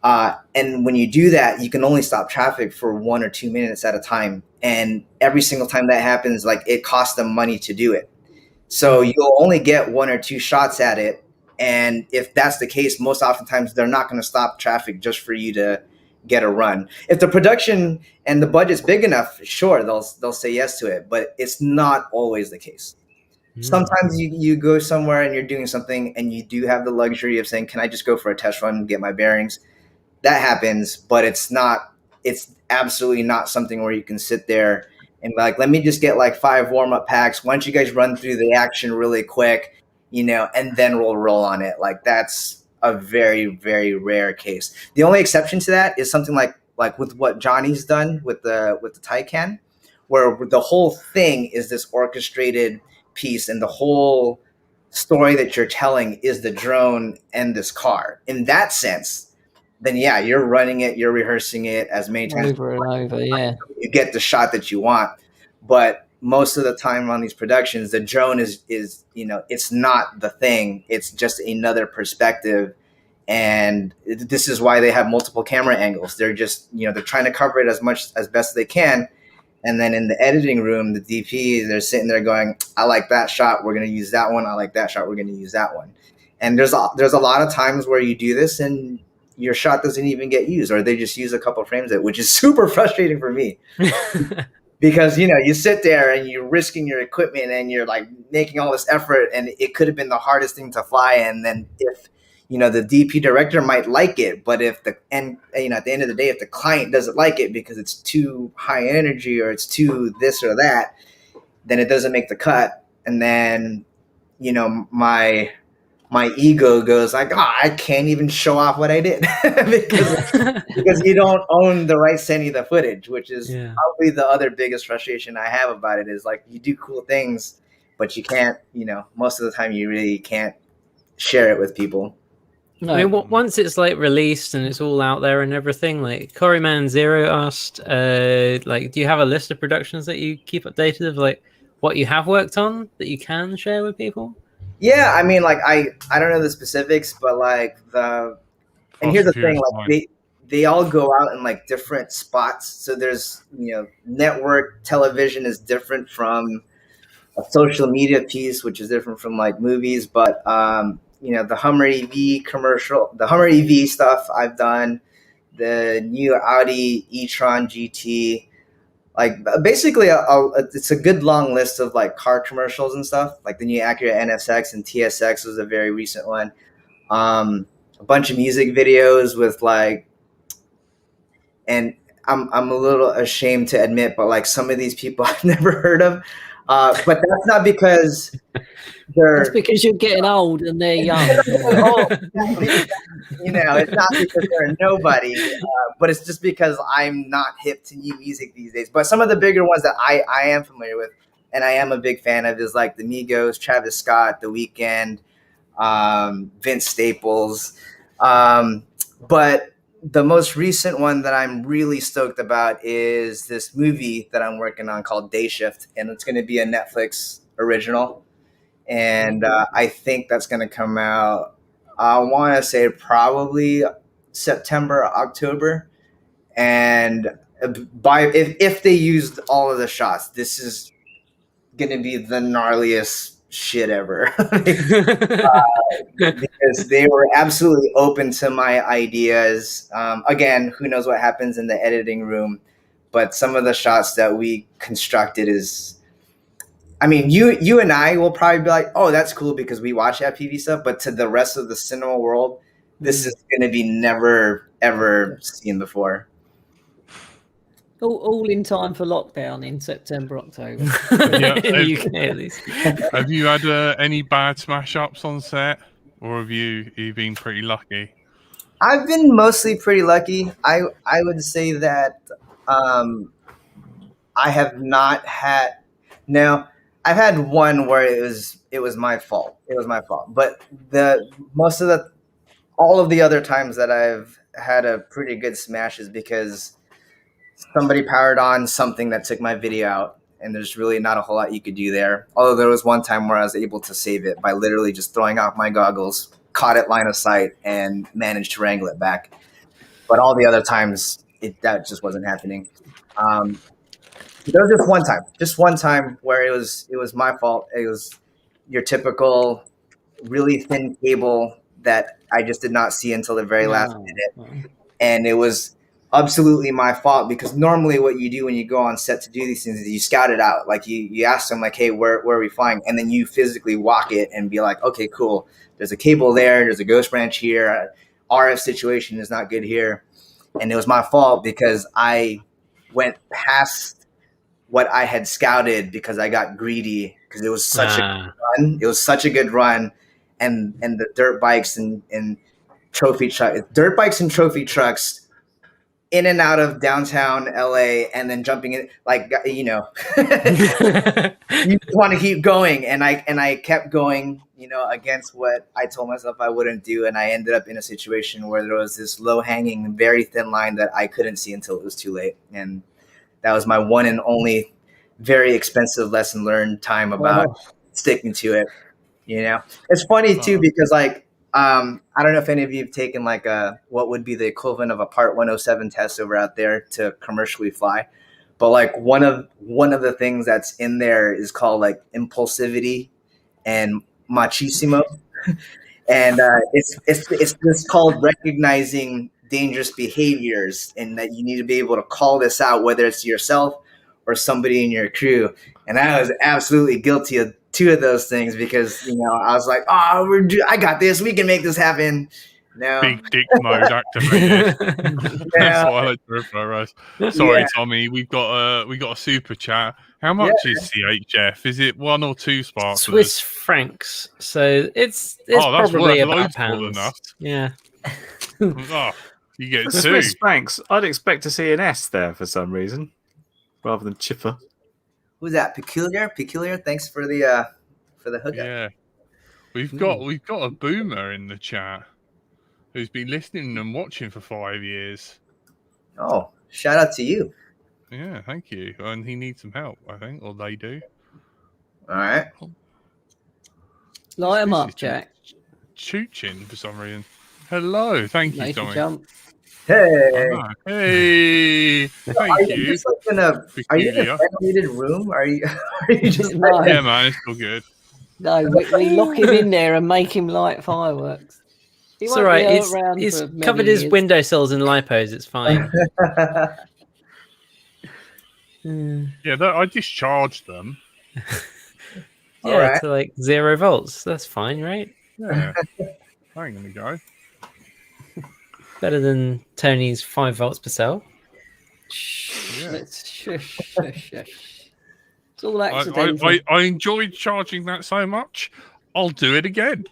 And when you do that, you can only stop traffic for 1 or 2 minutes at a time. And every single time that happens, like it costs them money to do it. So you'll only get 1 or 2 shots at it. And if that's the case, most oftentimes they're not going to stop traffic just for you to get a run. If the production and the budget's big enough, sure, they'll say yes to it, but it's not always the case. Sometimes you go somewhere and you're doing something and you do have the luxury of saying, can I just go for a test run and get my bearings? That happens, but it's absolutely not something where you can sit there and like, let me just get like 5 warm-up packs. Why don't you guys run through the action really quick, and then we'll roll on it. Like that's a very, very rare case. The only exception to that is something like with what Johnny's done with the Taycan, where the whole thing is this orchestrated piece and the whole story that you're telling is the drone and this car. In that sense, then yeah, you're running it, you're rehearsing it as many times over and over. Yeah, you get the shot that you want. But most of the time on these productions, the drone is it's not the thing. It's just another perspective. And this is why they have multiple camera angles. They're just, they're trying to cover it as best they can. And then in the editing room, the DP, they're sitting there going, I like that shot. We're going to use that one. I like that shot. We're going to use that one. And there's a lot of times where you do this and your shot doesn't even get used, or they just use a couple of frames of it, which is super frustrating for me. Because, you sit there and you're risking your equipment and you're like making all this effort and it could have been the hardest thing to fly. And then if, the DP director might like it, but at the end of the day, if the client doesn't like it because it's too high energy or it's too this or that, then it doesn't make the cut. And then, my ego goes like, I can't even show off what I did because you don't own the rights to any of the footage, which is probably the other biggest frustration I have about it is like you do cool things, but you can't, most of the time you really can't share it with people. No. I mean, once it's like released and it's all out there and everything, like Coryman Zero asked, do you have a list of productions that you keep updated of like what you have worked on that you can share with people? Yeah, I mean, like I don't know the specifics, but like and here's the thing, like they all go out in like different spots. So there's network television is different from a social media piece, which is different from like movies, but the Hummer EV commercial, the Hummer EV stuff I've done, the new Audi e-tron GT, like basically it's a good long list of like car commercials and stuff. Like the new Acura NSX and TSX was a very recent one. A bunch of music videos with like, and I'm a little ashamed to admit, but like some of these people I've never heard of. But that's not because that's because you're getting old and they're young. It's not because they're nobody, but it's just because I'm not hip to new music these days. But some of the bigger ones that I am familiar with and I am a big fan of is like the Migos, Travis Scott, The Weeknd, Vince Staples. But the most recent one that I'm really stoked about is this movie that I'm working on called Day Shift, and it's going to be a Netflix original. And I think that's going to come out, I want to say probably September, October. And if they used all of the shots, this is going to be the gnarliest shit ever. Because they were absolutely open to my ideas. Again, who knows what happens in the editing room, but some of the shots that we constructed is, I mean, you and I will probably be like, oh, that's cool because we watch FPV stuff, but to the rest of the cinema world, this is going to be never, ever seen before. All in time for lockdown in September, October. Yeah, In the UK, at least. Have you had any bad smash ups on set, or have you been pretty lucky? I've been mostly pretty lucky. I would say that I have not had. No, I've had one where it was my fault. It was my fault. But the most of the all of the other times that I've had a pretty good smash is because somebody powered on something that took my video out, and there's really not a whole lot you could do there. Although there was one time where I was able to save it by literally just throwing off my goggles, caught it line of sight, and managed to wrangle it back. But all the other times, that just wasn't happening. There was just one time where it was my fault. It was your typical really thin cable that I just did not see until the very last minute, and it was absolutely my fault because normally what you do when you go on set to do these things is you scout it out. Like you ask them like, hey, where are we flying? And then you physically walk it and be like, okay, cool. There's a cable there. There's a ghost branch here. RF situation is not good here. And it was my fault because I went past what I had scouted because I got greedy because it was such a good run. It was such a good run. And the dirt bikes and trophy trucks in and out of downtown LA and then jumping in, like, you want to keep going. And I kept going, against what I told myself I wouldn't do. And I ended up in a situation where there was this low hanging, very thin line that I couldn't see until it was too late. And that was my one and only very expensive lesson learned time about sticking to it. It's funny too, because like, I don't know if any of you have taken like what would be the equivalent of a Part 107 test over out there to commercially fly. But like one of the things that's in there is called like impulsivity and machismo. And it's just called recognizing dangerous behaviors, and that you need to be able to call this out, whether it's yourself or somebody in your crew. And I was absolutely guilty of two of those things because, I was like, oh, I got this. We can make this happen. No. Big dick mode activated. That's what I like to refer as. Sorry, Tommy. We got a super chat. How much is CHF? Is it 1 or 2 sparklers? Swiss francs. So it's probably about £1. Yeah. You get for 2 Swiss francs. I'd expect to see an S there for some reason, rather than chipper. Who's that? Peculiar. Thanks for the hookup. Yeah, we've got a boomer in the chat who's been listening and watching for 5 years. Oh, shout out to you. Yeah, thank you. And he needs some help, I think, or they do. All right. Light him up, Jack. Chooching for some reason. Hello, thank you, Tommy. Jump. Hey. Hey. Thank you. Are you in a ventilated room? Are you just Yeah, man, it's all good. No, we lock him in there and make him light fireworks. It's all right. He's covered his windowsills in lipos. It's fine. Yeah, I discharged them. To like 0 volts. That's fine, right? Yeah. I'm gonna go. Better than Tony's 5 volts per cell. Yeah. Let's shush. It's all accidental. I enjoyed charging that so much. I'll do it again.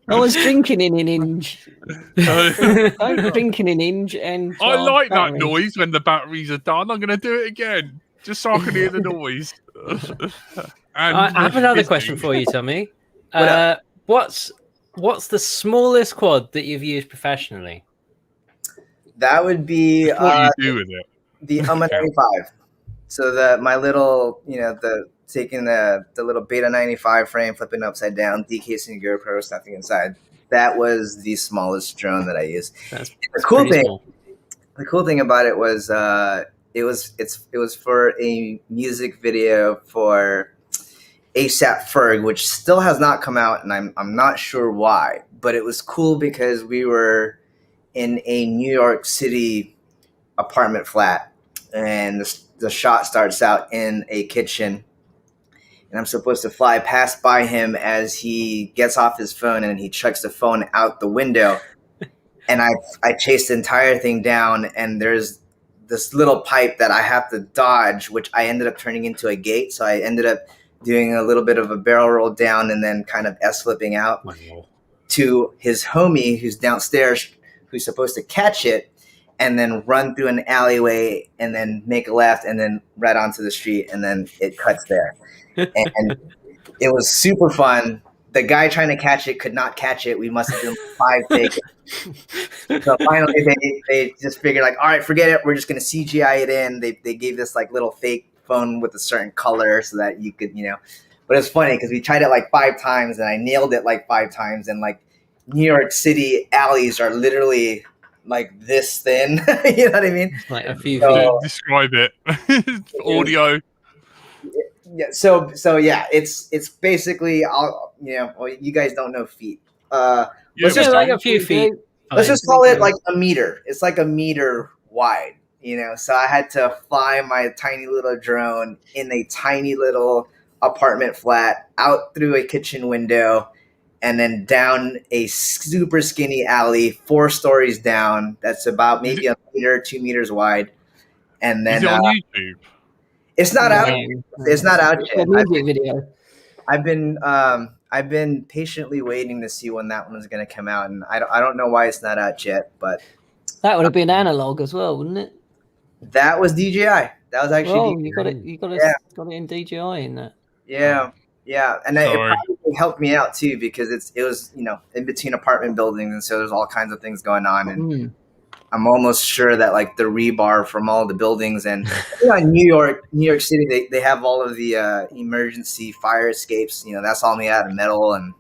I was drinking in an inch. I'm drinking an inch, and I like that noise when the batteries are done. I'm going to do it again, just so I can hear the noise. I have another question for you, Tommy. What's the smallest quad that you've used professionally? That would be what you do with it. The UmmaGawd 95. So my little, taking the little Beta 95 frame, flipping upside down, decasing your GoPro, stuffing inside. That was the smallest drone that I used. That's the cool thing. Small. The cool thing about it was it was for a music video for ASAP Ferg, which still has not come out, and I'm not sure why. But it was cool because we were in a New York City apartment flat, and the shot starts out in a kitchen, and I'm supposed to fly past by him as he gets off his phone and he chucks the phone out the window. and I chased the entire thing down, and there's this little pipe that I have to dodge, which I ended up turning into a gate. So I ended up doing a little bit of a barrel roll down and then kind of S-flipping out to his homie who's downstairs, who's supposed to catch it, and then run through an alleyway and then make a left and then right onto the street, and then it cuts there. And it was super fun. The guy trying to catch it could not catch it. We must have done 5 takes. So finally they just figured like, all right, forget it. We're just going to CGI it in. They gave this like little fake phone with a certain color so that you could, but it's funny because we tried it like 5 times and I nailed it like 5 times. And like New York City alleys are literally like this thin. You know what I mean? Like a few feet. Describe it. Audio. Yeah. So yeah, it's basically, well, you guys don't know feet. Let's just like a few feet. Let's just call it like a meter. It's like a meter wide, So I had to fly my tiny little drone in a tiny little apartment flat out through a kitchen window and then down a super skinny alley 4 stories down. That's about maybe a meter, 2 meters wide. And then is it on YouTube? It's not out. It's not out yet. Video. I've been patiently waiting to see when that one's going to come out, and I don't know why it's not out yet. But that would have been analog as well, wouldn't it? That was DJI. That was actually. DJI. You got it in DJI in that. Yeah, and it probably helped me out too because it was in between apartment buildings, and so there's all kinds of things going on, and I'm almost sure that like the rebar from all the buildings and in New York City, they have all of the emergency fire escapes. That's all made out of metal, and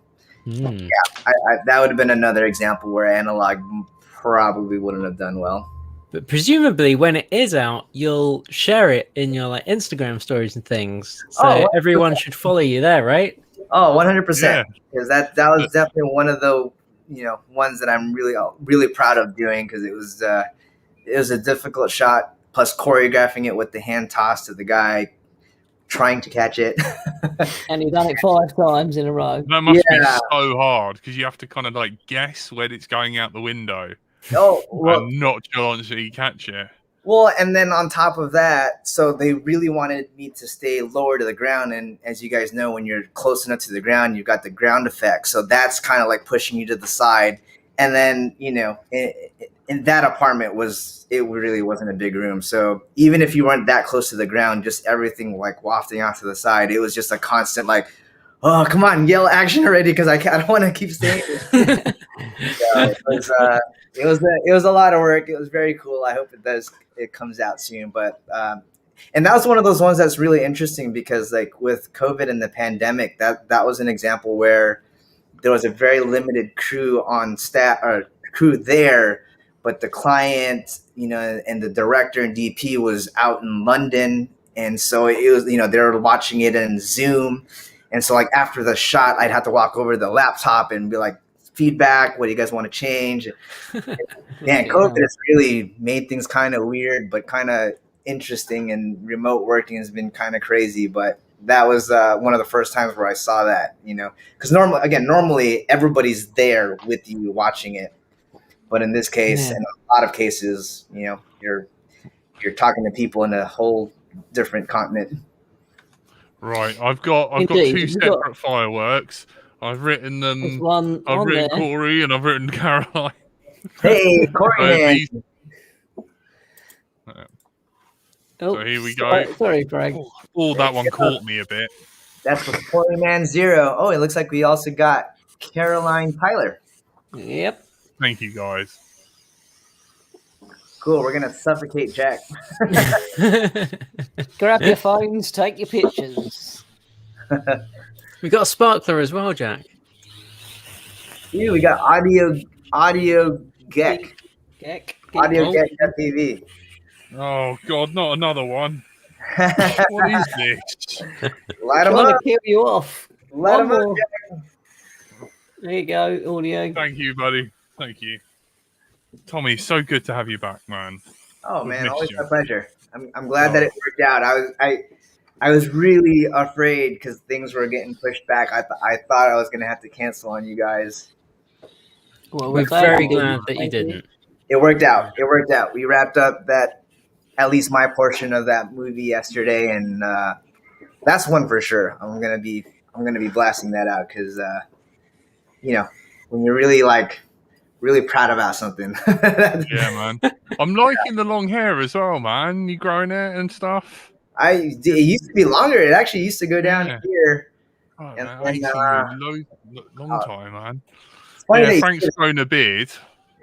that would have been another example where analog probably wouldn't have done well. But presumably, when it is out, you'll share it in your like Instagram stories and things. So everyone should follow you there, right? Oh, 100%. Because that was definitely one of the ones that I'm really proud of doing because it was a difficult shot. Plus choreographing it with the hand toss to the guy trying to catch it. And he done it 5 times in a row. That must be so hard because you have to kind of like guess when it's going out the window. Oh, well, and not actually catch it. Well, and then on top of that, so they really wanted me to stay lower to the ground. And as you guys know, when you're close enough to the ground, you've got the ground effect. So that's kind of like pushing you to the side. And then, in that apartment it really wasn't a big room. So even if you weren't that close to the ground, just everything like wafting off to the side, it was just a constant like, oh, come on, yell action already because I don't want to keep staying. It was a lot of work. It was very cool. I hope it comes out soon. But and that was one of those ones that's really interesting because like with COVID and the pandemic, that was an example where there was a very limited crew on staff or crew there, but the client, and the director and DP was out in London, and so it was they were watching it in Zoom, and so like after the shot, I'd have to walk over to the laptop and be like, feedback, what do you guys want to change? Man, COVID has really made things kind of weird, but kind of interesting, and remote working has been kind of crazy. But that was one of the first times where I saw that, because normally everybody's there with you watching it, but in this case, in a lot of cases, you're talking to people in a whole different continent. Right, I've got 2 separate fireworks. I've written them. I've written there. Corey and I've written Caroline. Hey, Corey. So here we go. Sorry, Greg. That one caught me a bit. That's for Corey Man 0. Oh, it looks like we also got Caroline Tyler. Yep. Thank you, guys. Cool. We're gonna suffocate Jack. Grab your phones. Take your pictures. We got a sparkler as well, Jack. We got audio Geck. Audio Geck.tv. Oh God, not another one. What is this? Light them Trying up. to kill you off. Light them up. There you go, audio. Thank you, buddy. Thank you, Tommy. So good to have you back, man. Oh man, always my pleasure. I'm glad that it worked out. I was really afraid because things were getting pushed back. I thought I was going to have to cancel on you guys. Well, We're very glad that you didn't. It worked out. It worked out. We wrapped up at least my portion of that movie yesterday, and that's one for sure. I'm gonna be blasting that out because when you're really proud about something. Yeah, man. I'm liking the long hair as well, man. You growing it and stuff. It used to be longer. It actually used to go down here. Oh, And man, I ain't seen you in a long time, man. It's funny Yeah, Frank's grown a beard.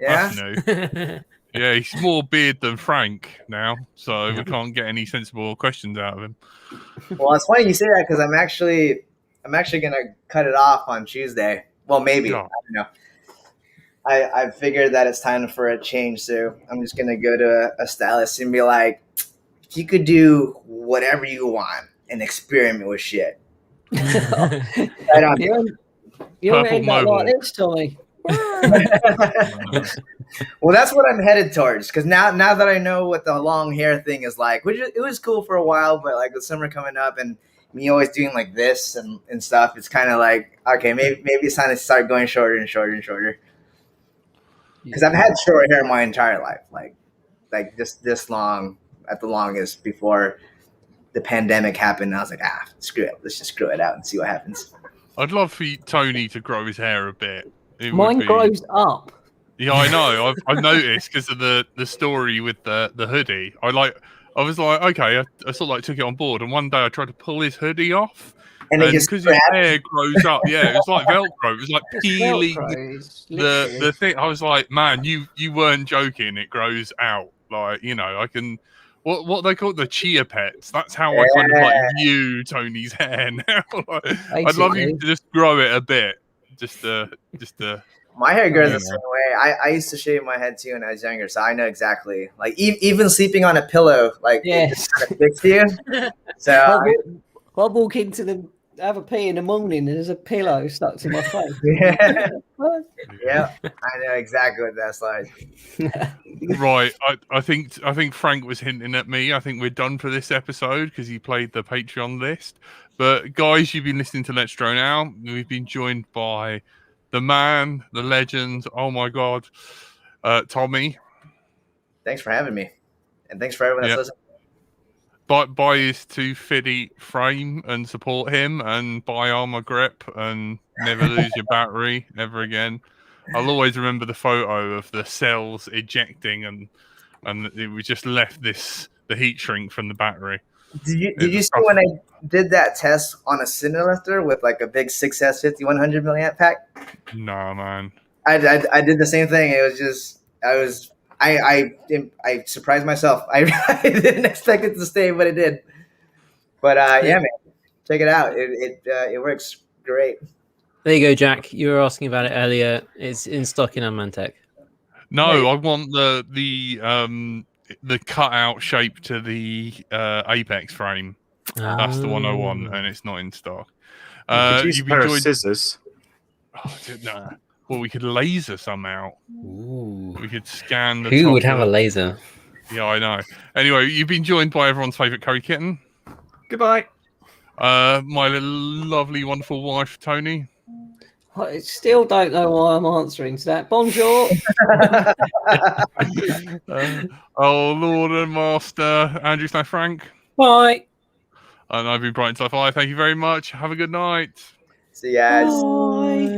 Yeah. That's new. Yeah, he's more beard than Frank now, so we can't get any sensible questions out of him. Well, it's funny you say that because I'm actually gonna cut it off on Tuesday. Well, maybe. Yeah. I don't know. I figured that it's time for a change, so I'm just gonna go to a stylist and be like, you could do whatever you want and experiment with shit. Right on. You'll end up like this, Tommy. Well, that's what I'm headed towards because now that I know what the long hair thing is like, which it was cool for a while, but like with summer coming up and me always doing like this and stuff, it's kind of like, okay, maybe it's time to start going shorter and shorter and shorter. Because I've had short hair my entire life, like just this long at the longest before the pandemic happened. I was like, screw it, let's just grow it out and see what happens. I'd love for Tony to grow his hair a bit. Mine grows up. Yeah, I know. I've noticed because of the story with the hoodie. I was like, okay, I sort of like took it on board, and one day I tried to pull his hoodie off, and because his hair grows up, yeah, it was like Velcro. It was like peeling the thing. I was like, man, you weren't joking. It grows out, like, I can. What they call it, the chia pets. That's how I kind of like view Tony's hair now. I'd love you to just grow it a bit, just to. My hair grows the same way. I used to shave my head too when I was younger, so I know exactly. Like even sleeping on a pillow, like it just kind of fits you. So I walk into have a pee in the morning and there's a pillow stuck to my face. Yeah, I know exactly what that's like. Right, I think Frank was hinting at me. I think we're done for this episode because he played the Patreon list. But guys, you've been listening to Let's Draw Now. We've been joined by the man, the legend, oh my God, Tommy. Thanks for having me. And thanks for everyone that's listening. Buy his 250 frame and support him, and buy armor grip and never lose your battery ever again. I'll always remember the photo of the cells ejecting and we just left the heat shrink from the battery. Did you see when I did that test on a Cinelifter with like a big 6S 5100 milliamp pack? No, man. I did the same thing. It was just I surprised myself. I didn't expect it to stay, but it did. But yeah, man, check it out. It works great. There you go, Jack. You were asking about it earlier. It's in stock in Unmantech. No, I want the cutout shape to the Apex frame. That's the one I want, and it's not in stock. You could use a pair of scissors. Oh, no. Well, we could laser somehow. Ooh. We could scan the. Who would have a laser? Yeah, I know. Anyway, you've been joined by everyone's favourite curry kitten. Goodbye. My lovely, wonderful wife, Tony. I still don't know why I'm answering to that. Bonjour. Oh, Lord and Master Andrew Smith Frank. Bye. And I've been Brighton Sci-Fi. Thank you very much. Have a good night. See you guys. Bye.